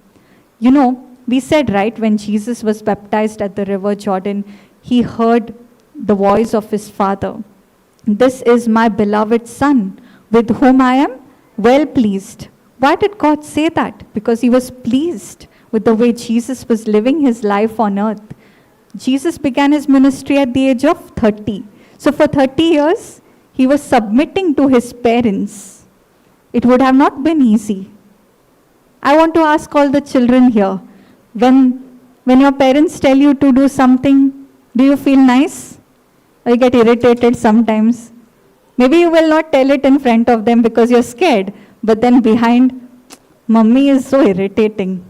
Speaker 1: You know, we said, right, when Jesus was baptized at the river Jordan, he heard the voice of his Father. This is my beloved Son, with whom I am well pleased. Why did God say that? Because he was pleased with the way Jesus was living his life on earth. Jesus began his ministry at the age of 30. So for 30 years, he was submitting to his parents. It would have not been easy. I want to ask all the children here, when your parents tell you to do something, do you feel nice? Or you get irritated sometimes? Maybe you will not tell it in front of them because you're scared, but then behind, Mummy is so irritating.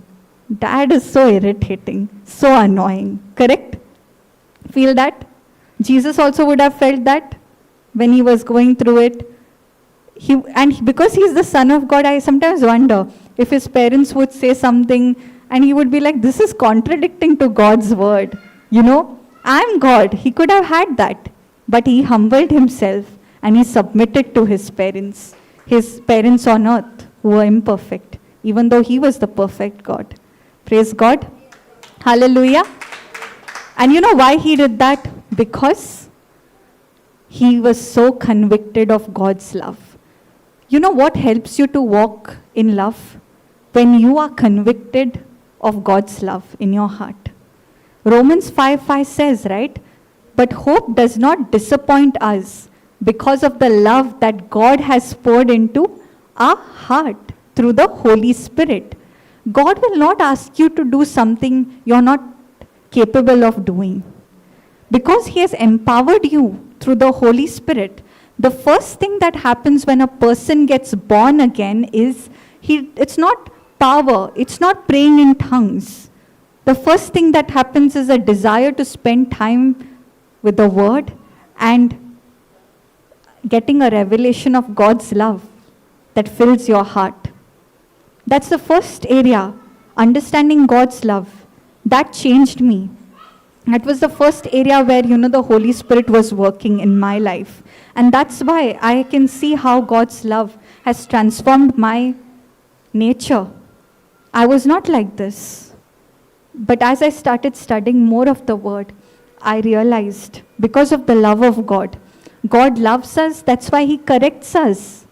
Speaker 1: Dad is so irritating, so annoying. Correct? Feel that? Jesus also would have felt that when he was going through it. Because he's the Son of God, I sometimes wonder if his parents would say something and he would be like, this is contradicting to God's word. You know, I'm God. He could have had that. But he humbled himself and he submitted to his parents on earth who were imperfect, even though he was the perfect God. Praise God. Hallelujah. And you know why he did that? Because he was so convicted of God's love. You know what helps you to walk in love? When you are convicted of God's love in your heart. Romans 5:5 says, right? But hope does not disappoint us because of the love that God has poured into our heart through the Holy Spirit. God will not ask you to do something you're not capable of doing. Because he has empowered you through the Holy Spirit, the first thing that happens when a person gets born again is, it's not power, it's not praying in tongues. The first thing that happens is a desire to spend time with the Word and getting a revelation of God's love that fills your heart. That's the first area, understanding God's love. That changed me. That was the first area where, the Holy Spirit was working in my life. And that's why I can see how God's love has transformed my nature. I was not like this. But as I started studying more of the Word, I realized because of the love of God, God loves us, that's why he corrects us.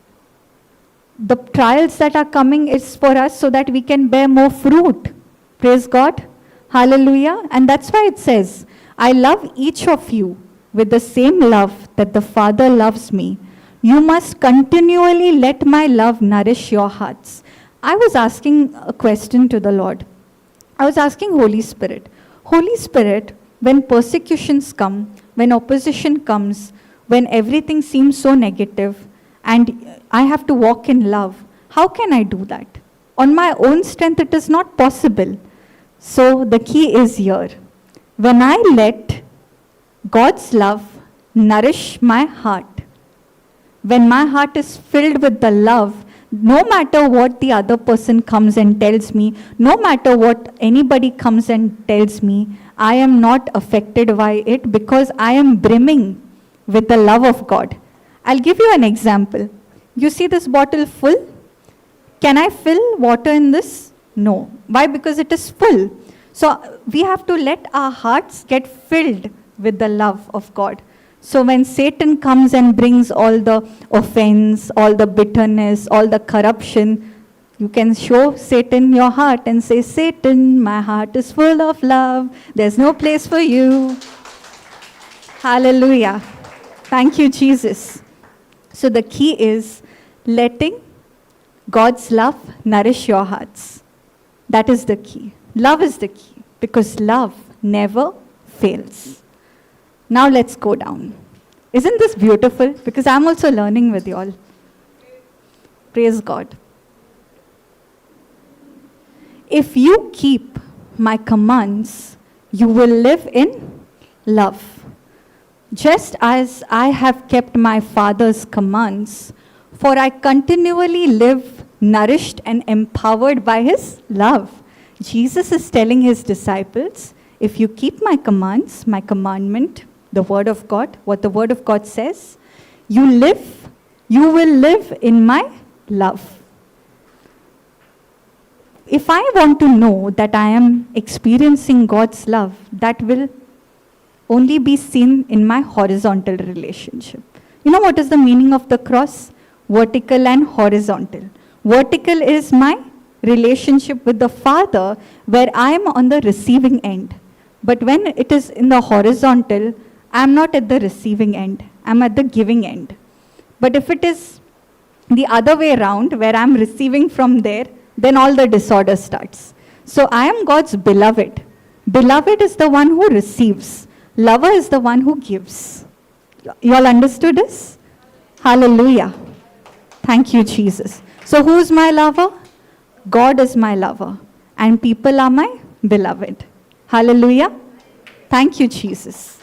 Speaker 1: The trials that are coming is for us so that we can bear more fruit. Praise God. Hallelujah. And that's why it says, I love each of you with the same love that the Father loves me. You must continually let my love nourish your hearts. I was asking a question to the Lord. I was asking Holy Spirit, when persecutions come, when opposition comes, when everything seems so negative and I have to walk in love, how can I do that? On my own strength, it is not possible. So the key is here. When I let God's love nourish my heart, when my heart is filled with the love, no matter what the other person comes and tells me, no matter what anybody comes and tells me, I am not affected by it because I am brimming with the love of God. I'll give you an example. You see this bottle full? Can I fill water in this? No. Why? Because it is full. So we have to let our hearts get filled with the love of God. So when Satan comes and brings all the offense, all the bitterness, all the corruption, you can show Satan your heart and say, Satan, my heart is full of love. There's no place for you. Hallelujah. Thank you, Jesus. So the key is letting God's love nourish your hearts. That is the key. Love is the key because love never fails. Now let's go down. Isn't this beautiful? Because I'm also learning with you all. Praise God. If you keep my commands, you will live in love. Just as I have kept my Father's commands, for I continually live nourished and empowered by his love. Jesus is telling his disciples, if you keep my commands, my commandment, the word of God, what the word of God says, you will live in my love. If I want to know that I am experiencing God's love, that will only be seen in my horizontal relationship. You know what is the meaning of the cross? Vertical and horizontal. Vertical is my relationship with the Father, where I am on the receiving end. But when it is in the horizontal, I am not at the receiving end. I am at the giving end. But if it is the other way around, where I am receiving from there, then all the disorder starts. So I am God's beloved. Beloved is the one who receives. Lover is the one who gives. You all understood this? Hallelujah. Thank you, Jesus. So who's my lover? God is my lover. And people are my beloved. Hallelujah. Thank you, Jesus.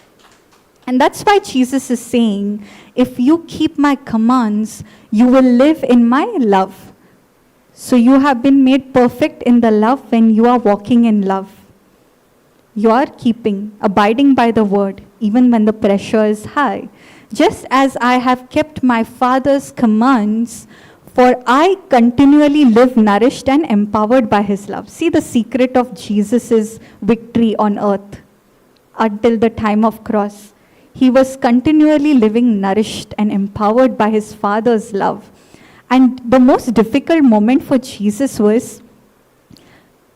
Speaker 1: And that's why Jesus is saying, if you keep my commands, you will live in my love. So you have been made perfect in the love when you are walking in love. You are abiding by the word, even when the pressure is high. Just as I have kept my Father's commands, for I continually live nourished and empowered by his love. See the secret of Jesus' victory on earth until the time of cross. He was continually living nourished and empowered by his Father's love. And the most difficult moment for Jesus was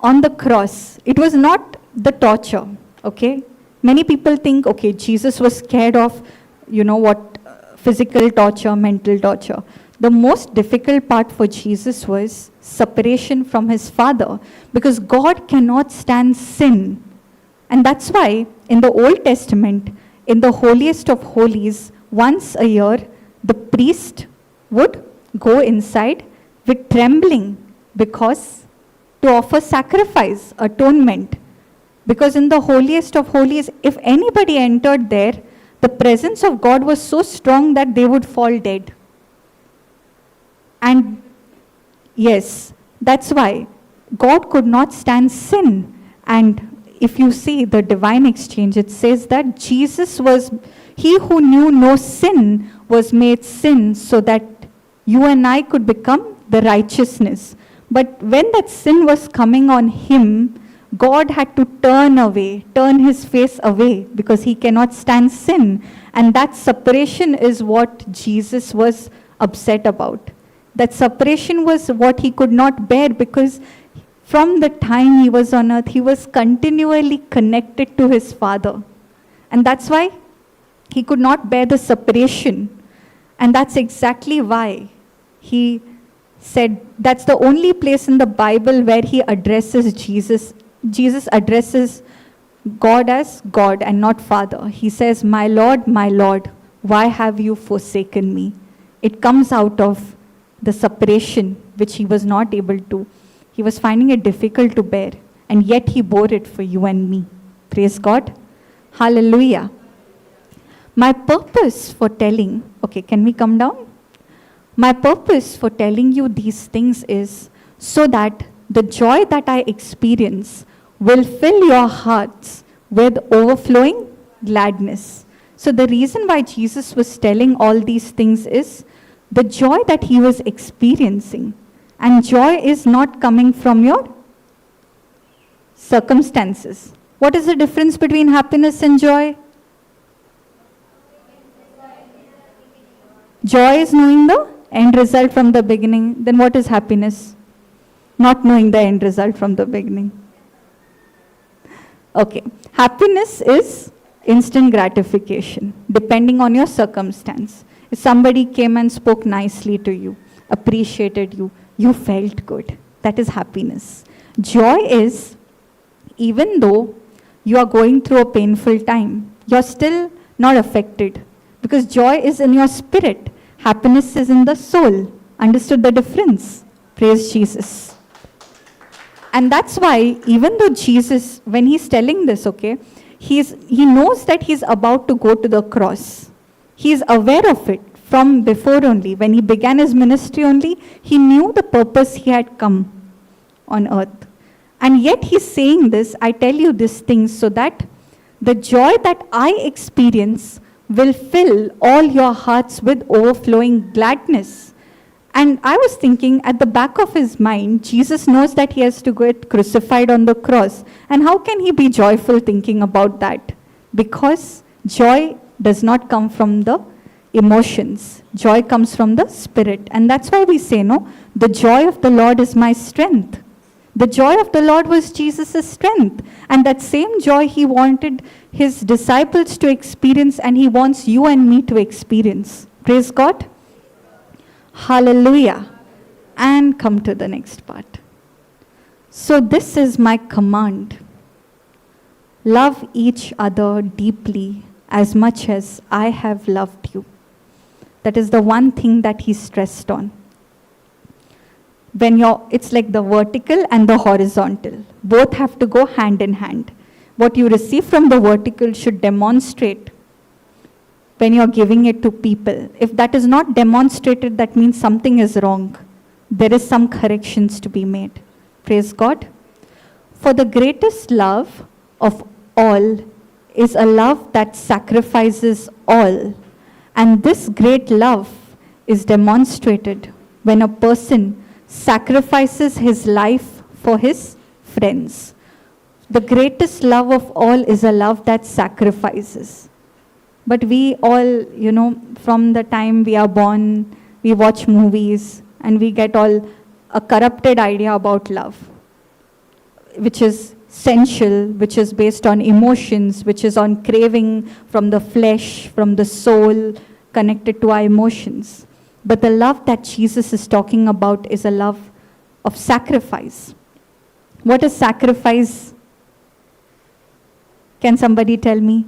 Speaker 1: on the cross. It was not the torture, okay? Many people think, okay, Jesus was scared of, physical torture, mental torture. The most difficult part for Jesus was separation from his Father, because God cannot stand sin. And that's why in the Old Testament, in the holiest of holies, once a year, the priest would go inside with trembling because to offer sacrifice, atonement. Because in the holiest of holies, if anybody entered there, the presence of God was so strong that they would fall dead. And yes, that's why God could not stand sin. And if you see the divine exchange, it says that Jesus was, he who knew no sin was made sin so that you and I could become the righteousness. But when that sin was coming on him, God had to turn his face away because he cannot stand sin. And that separation is what Jesus was upset about. That separation was what he could not bear, because from the time he was on earth, he was continually connected to his Father. And that's why he could not bear the separation. And that's exactly why he said, that's the only place in the Bible where he addresses Jesus. Jesus addresses God as God and not Father. He says, my Lord, why have you forsaken me? It comes out of the separation which he was not able to. He was finding it difficult to bear, and yet he bore it for you and me. Praise God. Hallelujah. My purpose for telling, okay, can we come down? My purpose for telling you these things is so that the joy that I experience will fill your hearts with overflowing gladness. So the reason why Jesus was telling all these things is the joy that he was experiencing. And joy is not coming from your circumstances. What is the difference between happiness and joy? Joy is knowing the end result from the beginning. Then what is happiness? Not knowing the end result from the beginning. Okay. Happiness is instant gratification, depending on your circumstance. If somebody came and spoke nicely to you, appreciated you, you felt good. That is happiness. Joy is, even though you are going through a painful time, you're still not affected. Because joy is in your spirit. Happiness is in the soul. Understood the difference? Praise Jesus. And that's why, even though Jesus, when he's telling this, okay, he knows that he's about to go to the cross. He's aware of it from before only. When he began his ministry only, he knew the purpose he had come on earth. And yet he's saying this, I tell you these things so that the joy that I experience will fill all your hearts with overflowing gladness. And I was thinking, at the back of his mind, Jesus knows that he has to get crucified on the cross. And how can he be joyful thinking about that? Because joy does not come from the emotions. Joy comes from the spirit. And that's why we say, no, the joy of the Lord is my strength. The joy of the Lord was Jesus' strength. And that same joy he wanted his disciples to experience, and he wants you and me to experience. Praise God. Hallelujah. And come to the next part. So this is my command. Love each other deeply as much as I have loved you. That is the one thing that he stressed on. It's like the vertical and the horizontal. Both have to go hand in hand. What you receive from the vertical should demonstrate when you're giving it to people. If that is not demonstrated, that means something is wrong. There is some corrections to be made. Praise God. For the greatest love of all is a love that sacrifices all. And this great love is demonstrated when a person sacrifices his life for his friends. The greatest love of all is a love that sacrifices. But we all, from the time we are born, we watch movies and we get all a corrupted idea about love, which is sensual, which is based on emotions, which is on craving from the flesh, from the soul, connected to our emotions. But the love that Jesus is talking about is a love of sacrifice. What is sacrifice? Can somebody tell me?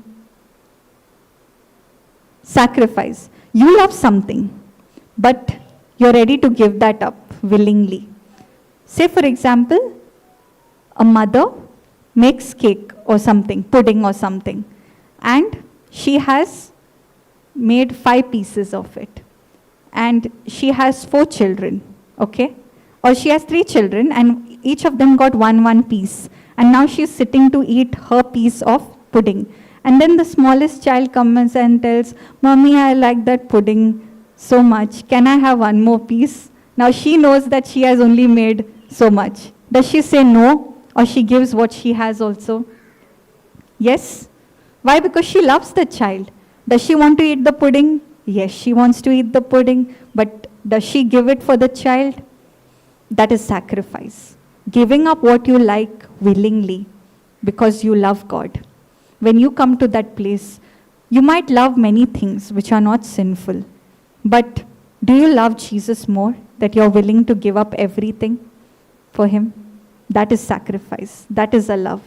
Speaker 1: Sacrifice. You love something, but you're ready to give that up willingly. Say, for example, a mother makes cake or something, pudding or something, and she has made 5 pieces of it. And she has 4 children, okay? Or she has 3 children, and each of them got one piece. And now she's sitting to eat her piece of pudding. And then the smallest child comes and tells, Mommy, I like that pudding so much. Can I have one more piece? Now she knows that she has only made so much. Does she say no? Or she gives what she has also? Yes. Why? Because she loves the child. Does she want to eat the pudding? Yes, she wants to eat the pudding. But does she give it for the child? That is sacrifice. Giving up what you like willingly because you love God. When you come to that place, you might love many things which are not sinful. But do you love Jesus more, that you're willing to give up everything for him? That is sacrifice. That is a love.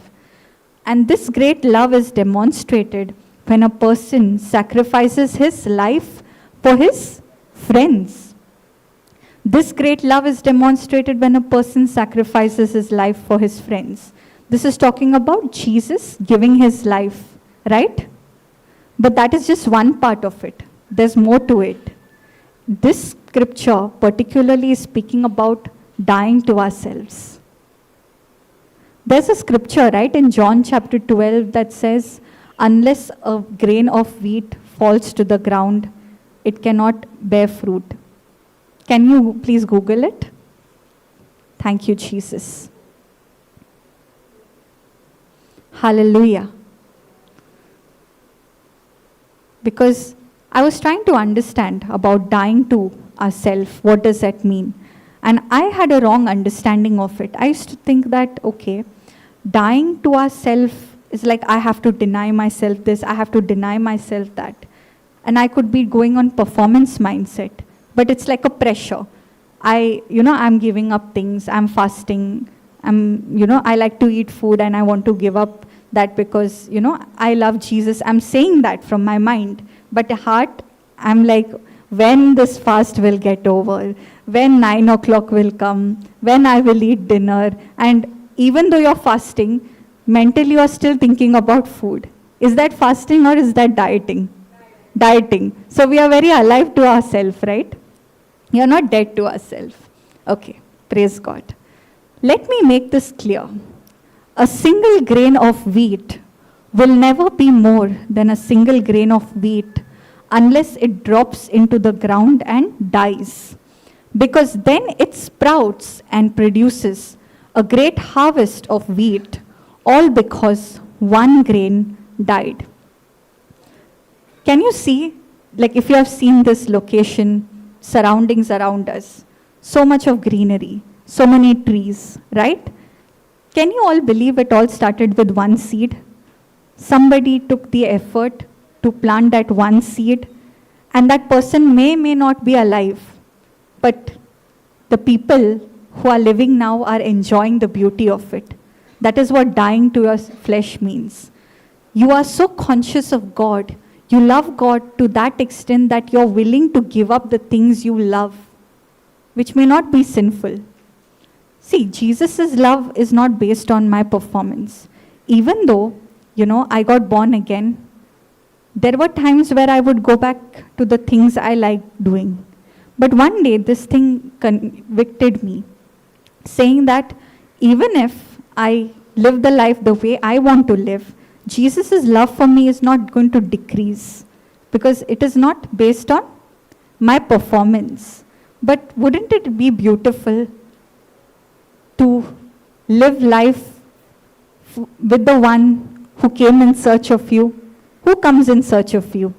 Speaker 1: And this great love is demonstrated when a person sacrifices his life for his friends. This great love is demonstrated when a person sacrifices his life for his friends. This is talking about Jesus giving his life, right? But that is just one part of it. There's more to it. This scripture particularly is speaking about dying to ourselves. There's a scripture, right, in John chapter 12 that says, unless a grain of wheat falls to the ground, it cannot bear fruit. Can you please Google it? Thank you, Jesus. Hallelujah. Because I was trying to understand about dying to ourselves. What does that mean? And I had a wrong understanding of it. I used to think that, okay, dying to ourselves is like I have to deny myself this, I have to deny myself that. And I could be going on performance mindset. But it's like a pressure. I'm giving up things, I'm fasting, I like to eat food and I want to give up that because, I love Jesus. I'm saying that from my mind. But at heart, I'm like, when this fast will get over, when 9 o'clock will come, when I will eat dinner. And even though you're fasting, mentally you're still thinking about food. Is that fasting or is that dieting? Dieting. So we are very alive to ourselves, right? You're not dead to ourselves. Okay, praise God. Let me make this clear. A single grain of wheat will never be more than a single grain of wheat unless it drops into the ground and dies. Because then it sprouts and produces a great harvest of wheat, all because one grain died. Can you see, like if you have seen this location, surroundings around us, so much of greenery, so many trees, right? Can you all believe it all started with one seed? Somebody took the effort to plant that one seed, and that person may not be alive, but the people who are living now are enjoying the beauty of it. That is what dying to your flesh means. You are so conscious of God, you love God to that extent that you're willing to give up the things you love, which may not be sinful. See, Jesus' love is not based on my performance. Even though, I got born again, there were times where I would go back to the things I liked doing. But one day, this thing convicted me, saying that even if I live the life the way I want to live, Jesus' love for me is not going to decrease because it is not based on my performance. But wouldn't it be beautiful to live life with the one who came in search of you? Who comes in search of you?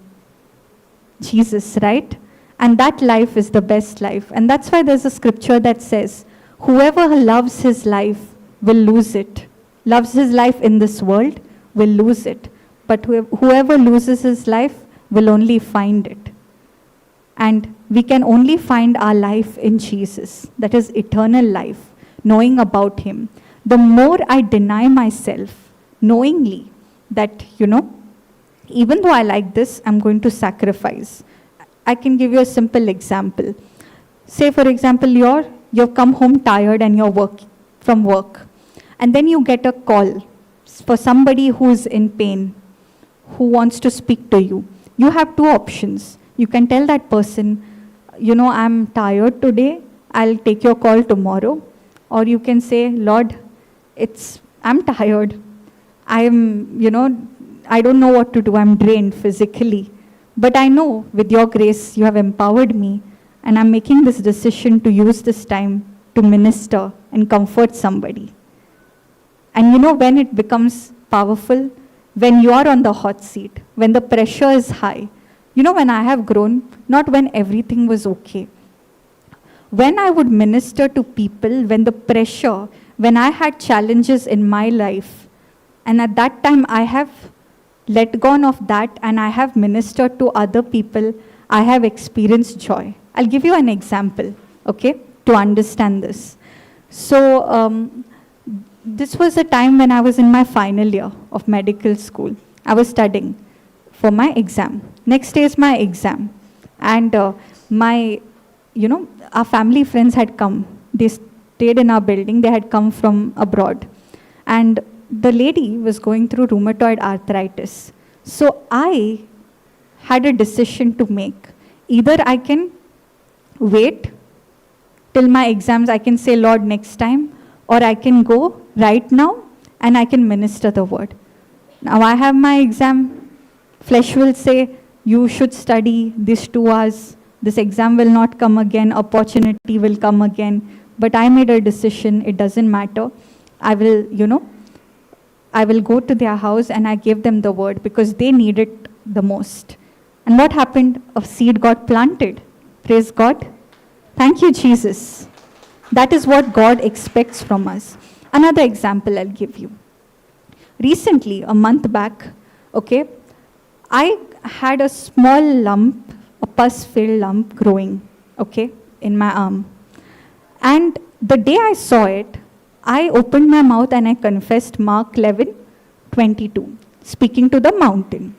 Speaker 1: Jesus, right? And that life is the best life. And that's why there's a scripture that says, whoever loves his life will lose it. Loves his life in this world will lose it. But whoever loses his life will only find it. And we can only find our life in Jesus. That is eternal life, knowing about him. The more I deny myself, knowingly that, even though I like this, I'm going to sacrifice. I can give you a simple example. Say, for example, you've come home tired and you're from work. And then you get a call for somebody who's in pain, who wants to speak to you. You have two options. You can tell that person, I'm tired today, I'll take your call tomorrow. Or you can say, Lord, I'm tired. I don't know what to do. I'm drained physically. But I know with your grace, you have empowered me. And I'm making this decision to use this time to minister and comfort somebody. And when it becomes powerful? When you are on the hot seat, when the pressure is high. When I have grown, not when everything was okay. When I would minister to people, when the pressure, when I had challenges in my life, and at that time I have let go of that and I have ministered to other people, I have experienced joy. I'll give you an example, okay, to understand this. So, this was a time when I was in my final year of medical school. I was studying. for my exam. Next day is my exam. And our family friends had come. They stayed in our building. They had come from abroad. And the lady was going through rheumatoid arthritis. So I had a decision to make. Either I can wait till my exams, I can say, Lord, next time, or I can go right now and I can minister the word. Now I have my exam. Flesh will say, you should study this 2 hours. This exam will not come again. Opportunity will come again. But I made a decision. It doesn't matter. I will go to their house and I gave them the word because they need it the most. And what happened? A seed got planted. Praise God. Thank you, Jesus. That is what God expects from us. Another example I'll give you. Recently, a month back, I had a small lump, a pus-filled lump growing, in my arm. And the day I saw it, I opened my mouth and I confessed Mark 11:22, speaking to the mountain.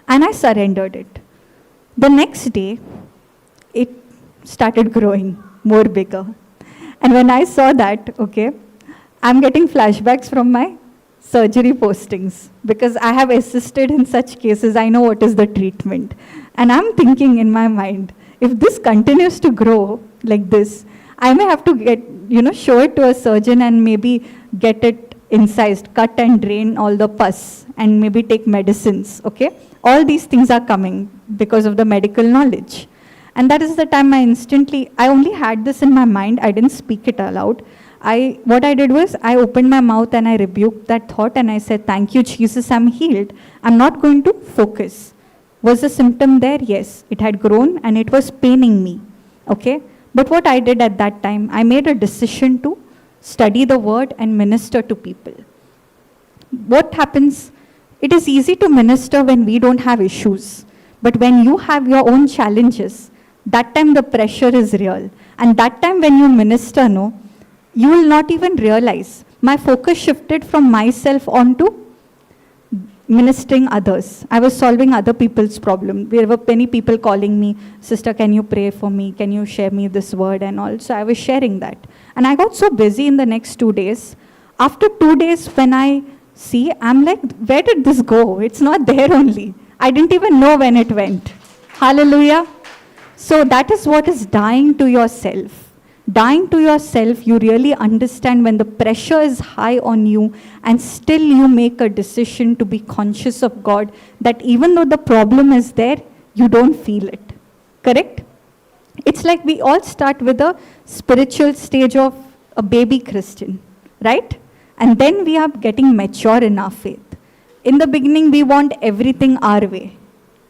Speaker 1: And I surrendered it. The next day, it started growing more bigger. And when I saw that, I'm getting flashbacks from my surgery postings because I have assisted in such cases. I know what is the treatment. And I'm thinking in my mind, if this continues to grow like this, I may have to show it to a surgeon and maybe get it incised, cut and drain all the pus and maybe take medicines, All these things are coming because of the medical knowledge. And that is the time I only had this in my mind. I didn't speak it aloud. What I did was I opened my mouth and I rebuked that thought and I said, thank you, Jesus, I'm healed. I'm not going to focus. Was the symptom there? Yes. It had grown and it was paining me. But what I did at that time, I made a decision to study the word and minister to people. What happens? It is easy to minister when we don't have issues. But when you have your own challenges, that time the pressure is real. And that time when you minister, you will not even realize. My focus shifted from myself onto ministering others. I was solving other people's problem. There were many people calling me, sister, can you pray for me? Can you share me this word? And also I was sharing that. And I got so busy in the next 2 days. After 2 days, when I see, I'm like, where did this go? It's not there only. I didn't even know when it went. Hallelujah. So that is what is dying to yourself. Dying to yourself, you really understand when the pressure is high on you and still you make a decision to be conscious of God, that even though the problem is there, you don't feel it. Correct? It's like we all start with a spiritual stage of a baby Christian, right? And then we are getting mature in our faith. In the beginning, we want everything our way.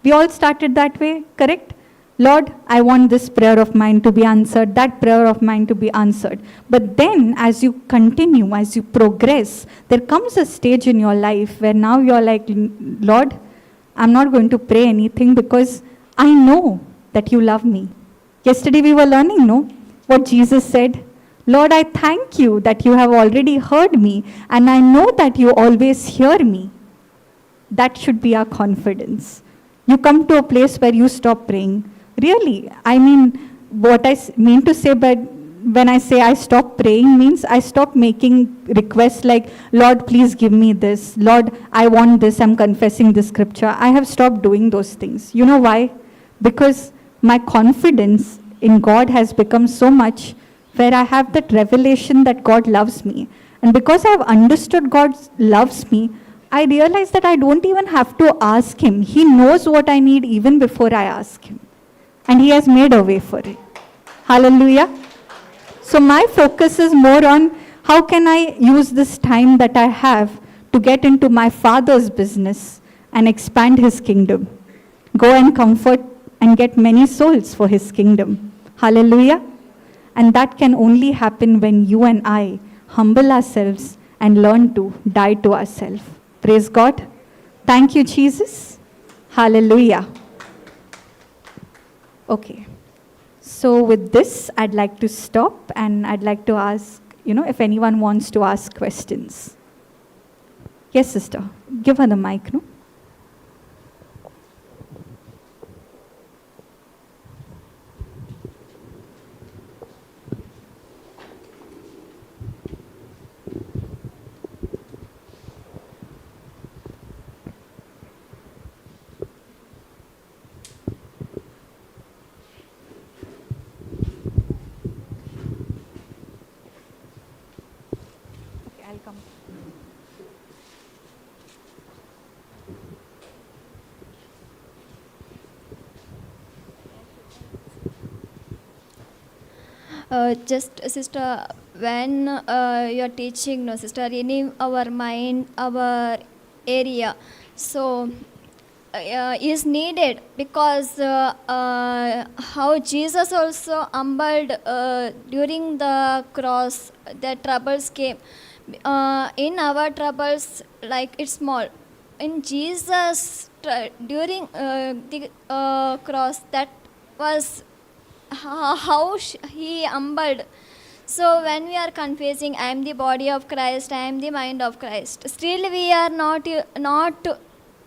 Speaker 1: We all started that way, correct? Lord, I want this prayer of mine to be answered, that prayer of mine to be answered. But then as you continue, as you progress, there comes a stage in your life where now you're like, Lord, I'm not going to pray anything because I know that you love me. Yesterday we were learning, what Jesus said. Lord, I thank you that you have already heard me and I know that you always hear me. That should be our confidence. You come to a place where you stop praying. Really, I mean, what I mean to say, but when I say I stop praying means I stop making requests like, Lord, please give me this. Lord, I want this. I'm confessing this scripture. I have stopped doing those things. You know why? Because my confidence in God has become so much where I have that revelation that God loves me. And because I've understood God loves me, I realize that I don't even have to ask Him. He knows what I need even before I ask Him. And He has made a way for it. Hallelujah. So my focus is more on how can I use this time that I have to get into my Father's business and expand His kingdom. Go and comfort and get many souls for His kingdom. Hallelujah. And that can only happen when you and I humble ourselves and learn to die to ourselves. Praise God. Thank you, Jesus. Hallelujah. Okay. So with this, I'd like to stop and I'd like to ask, if anyone wants to ask questions. Yes, sister. Give her the mic, no?
Speaker 2: Just sister, when you're teaching, no sister, in our mind, our area, so is needed, because how Jesus also humbled during the cross, the troubles came. In our troubles, like it's small. In Jesus, during the cross, that was how he humbled. So when we are confessing, I am the body of Christ, I am the mind of Christ, still we are not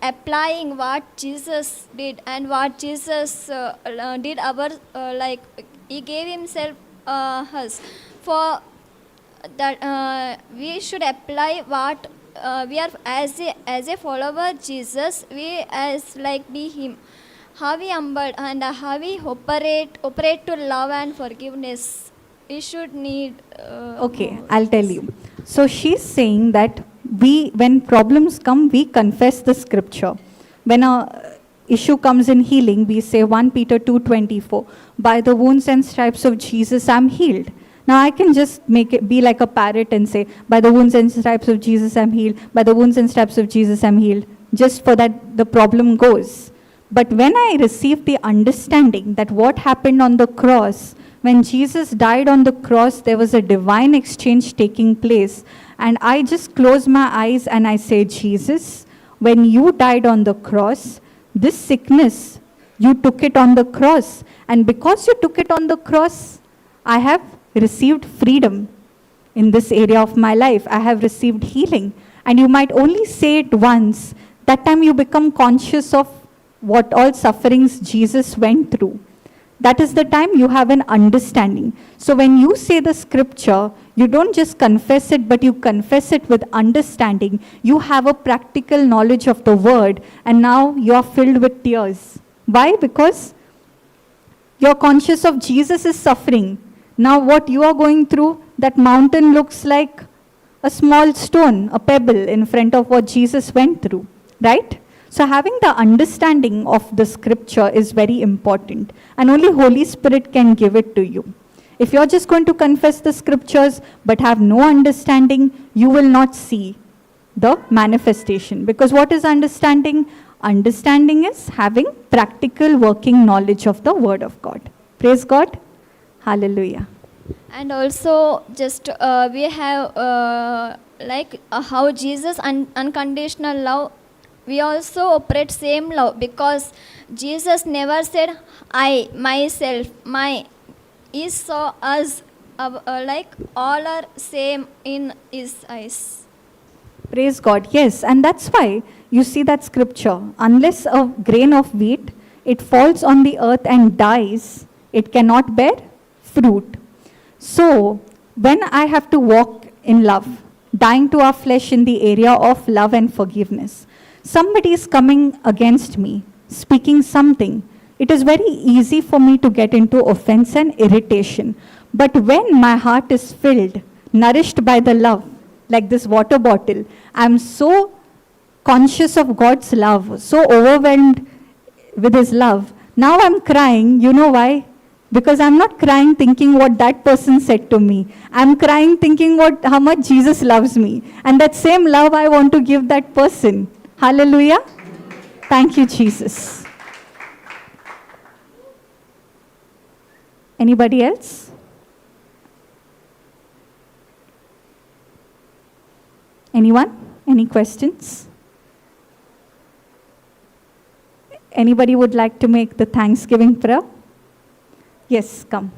Speaker 2: applying what Jesus did, and what Jesus did our like he gave himself us for that. We should apply what we are as a follower Jesus, we as like be him, how we humble and how we operate to love and forgiveness. We should need
Speaker 1: Okay, I'll tell you. So she's saying that when problems come, we confess the scripture. When a issue comes in healing, we say 1 Peter 2:24, by the wounds and stripes of Jesus, I'm healed. Now I can just make it be like a parrot and say, by the wounds and stripes of Jesus, I'm healed. By the wounds and stripes of Jesus, I'm healed. Just for that, the problem goes. But when I received the understanding that what happened on the cross, when Jesus died on the cross, there was a divine exchange taking place. And I just close my eyes and I say, Jesus, when you died on the cross, this sickness, you took it on the cross. And because you took it on the cross, I have received freedom in this area of my life. I have received healing. And you might only say it once. That time you become conscious of what all sufferings Jesus went through. That is the time you have an understanding. So when you say the scripture, you don't just confess it, but you confess it with understanding. You have a practical knowledge of the word, and now you are filled with tears. Why? Because you're conscious of Jesus' suffering. Now what you are going through, that mountain looks like a small stone, a pebble in front of what Jesus went through, right? So having the understanding of the scripture is very important, and only Holy Spirit can give it to you. If you're just going to confess the scriptures but have no understanding, you will not see the manifestation. Because what is understanding? Understanding is having practical working knowledge of the word of God. Praise God. Hallelujah.
Speaker 2: And also just we have how Jesus unconditional love, we also operate same love, because Jesus never said I, myself, my. He saw us like all are same in his eyes.
Speaker 1: Praise God. Yes, and that's why you see that scripture, unless a grain of wheat, it falls on the earth and dies, it cannot bear fruit. So when I have to walk in love, dying to our flesh in the area of love and forgiveness, somebody is coming against me, speaking something, it is very easy for me to get into offense and irritation. But when my heart is filled, nourished by the love, like this water bottle, I'm so conscious of God's love, so overwhelmed with his love. Now I'm crying, you know why? Because I'm not crying thinking what that person said to me. I'm crying thinking how much Jesus loves me. And that same love I want to give that person. Hallelujah. Thank you, Jesus. Anybody else? Anyone? Any questions? Anybody would like to make the Thanksgiving prayer? Yes, come.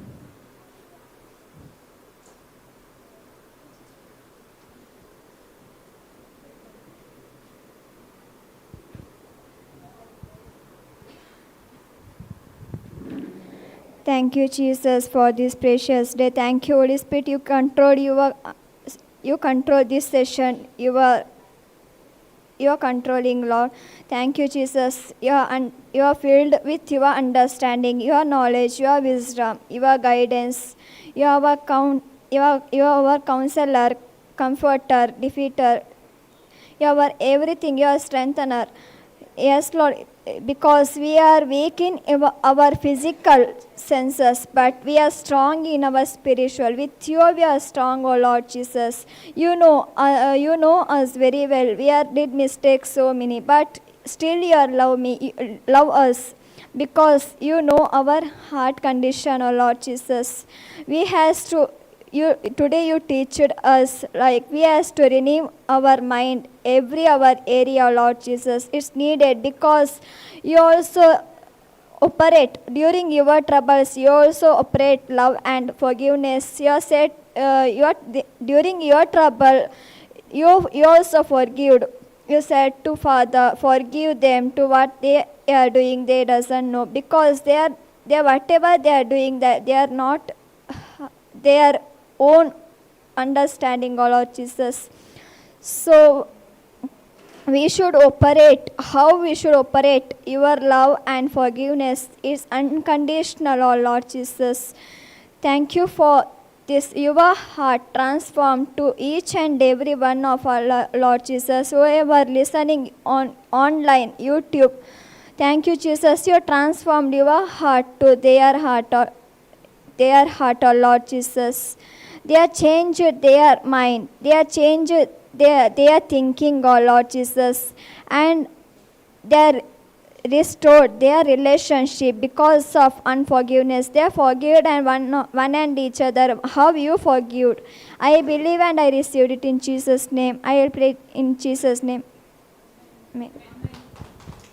Speaker 2: Thank you, Jesus, for this precious day. Thank you, Holy Spirit. You control this session. You are controlling, Lord. Thank you, Jesus. You are filled with your understanding, your knowledge, your wisdom, your guidance. You are our counselor, comforter, defeater. You are everything. You are strengthener. Yes, Lord, because we are weak in our physical senses, but we are strong in our spiritual. With you, we are strong, O Lord Jesus. You know us very well. We are did mistakes so many, but still you are love us, because you know our heart condition, O Lord Jesus. We has to today you teached us, like we has to renew our mind every our area, Lord Jesus. It's needed because you also operate during your troubles. You also operate love and forgiveness. You said during your trouble, you also forgive. You said to Father, forgive them to what they are doing. They doesn't know, because they whatever they are doing, that they are not their own understanding, O Lord Jesus. So we should operate, how we should operate your love and forgiveness is unconditional, O Lord Jesus. Thank you for this your heart transformed to each and every one of our Lord Jesus, whoever listening on online YouTube. Thank you, Jesus. You transformed your heart to their heart, O Lord Jesus. They are changed their mind. They are changed their thinking, O Lord Jesus. And they are restored their relationship because of unforgiveness. They are forgiven and one and each other. How you forgive. I believe and I received it in Jesus' name. I will pray in Jesus' name. Amen.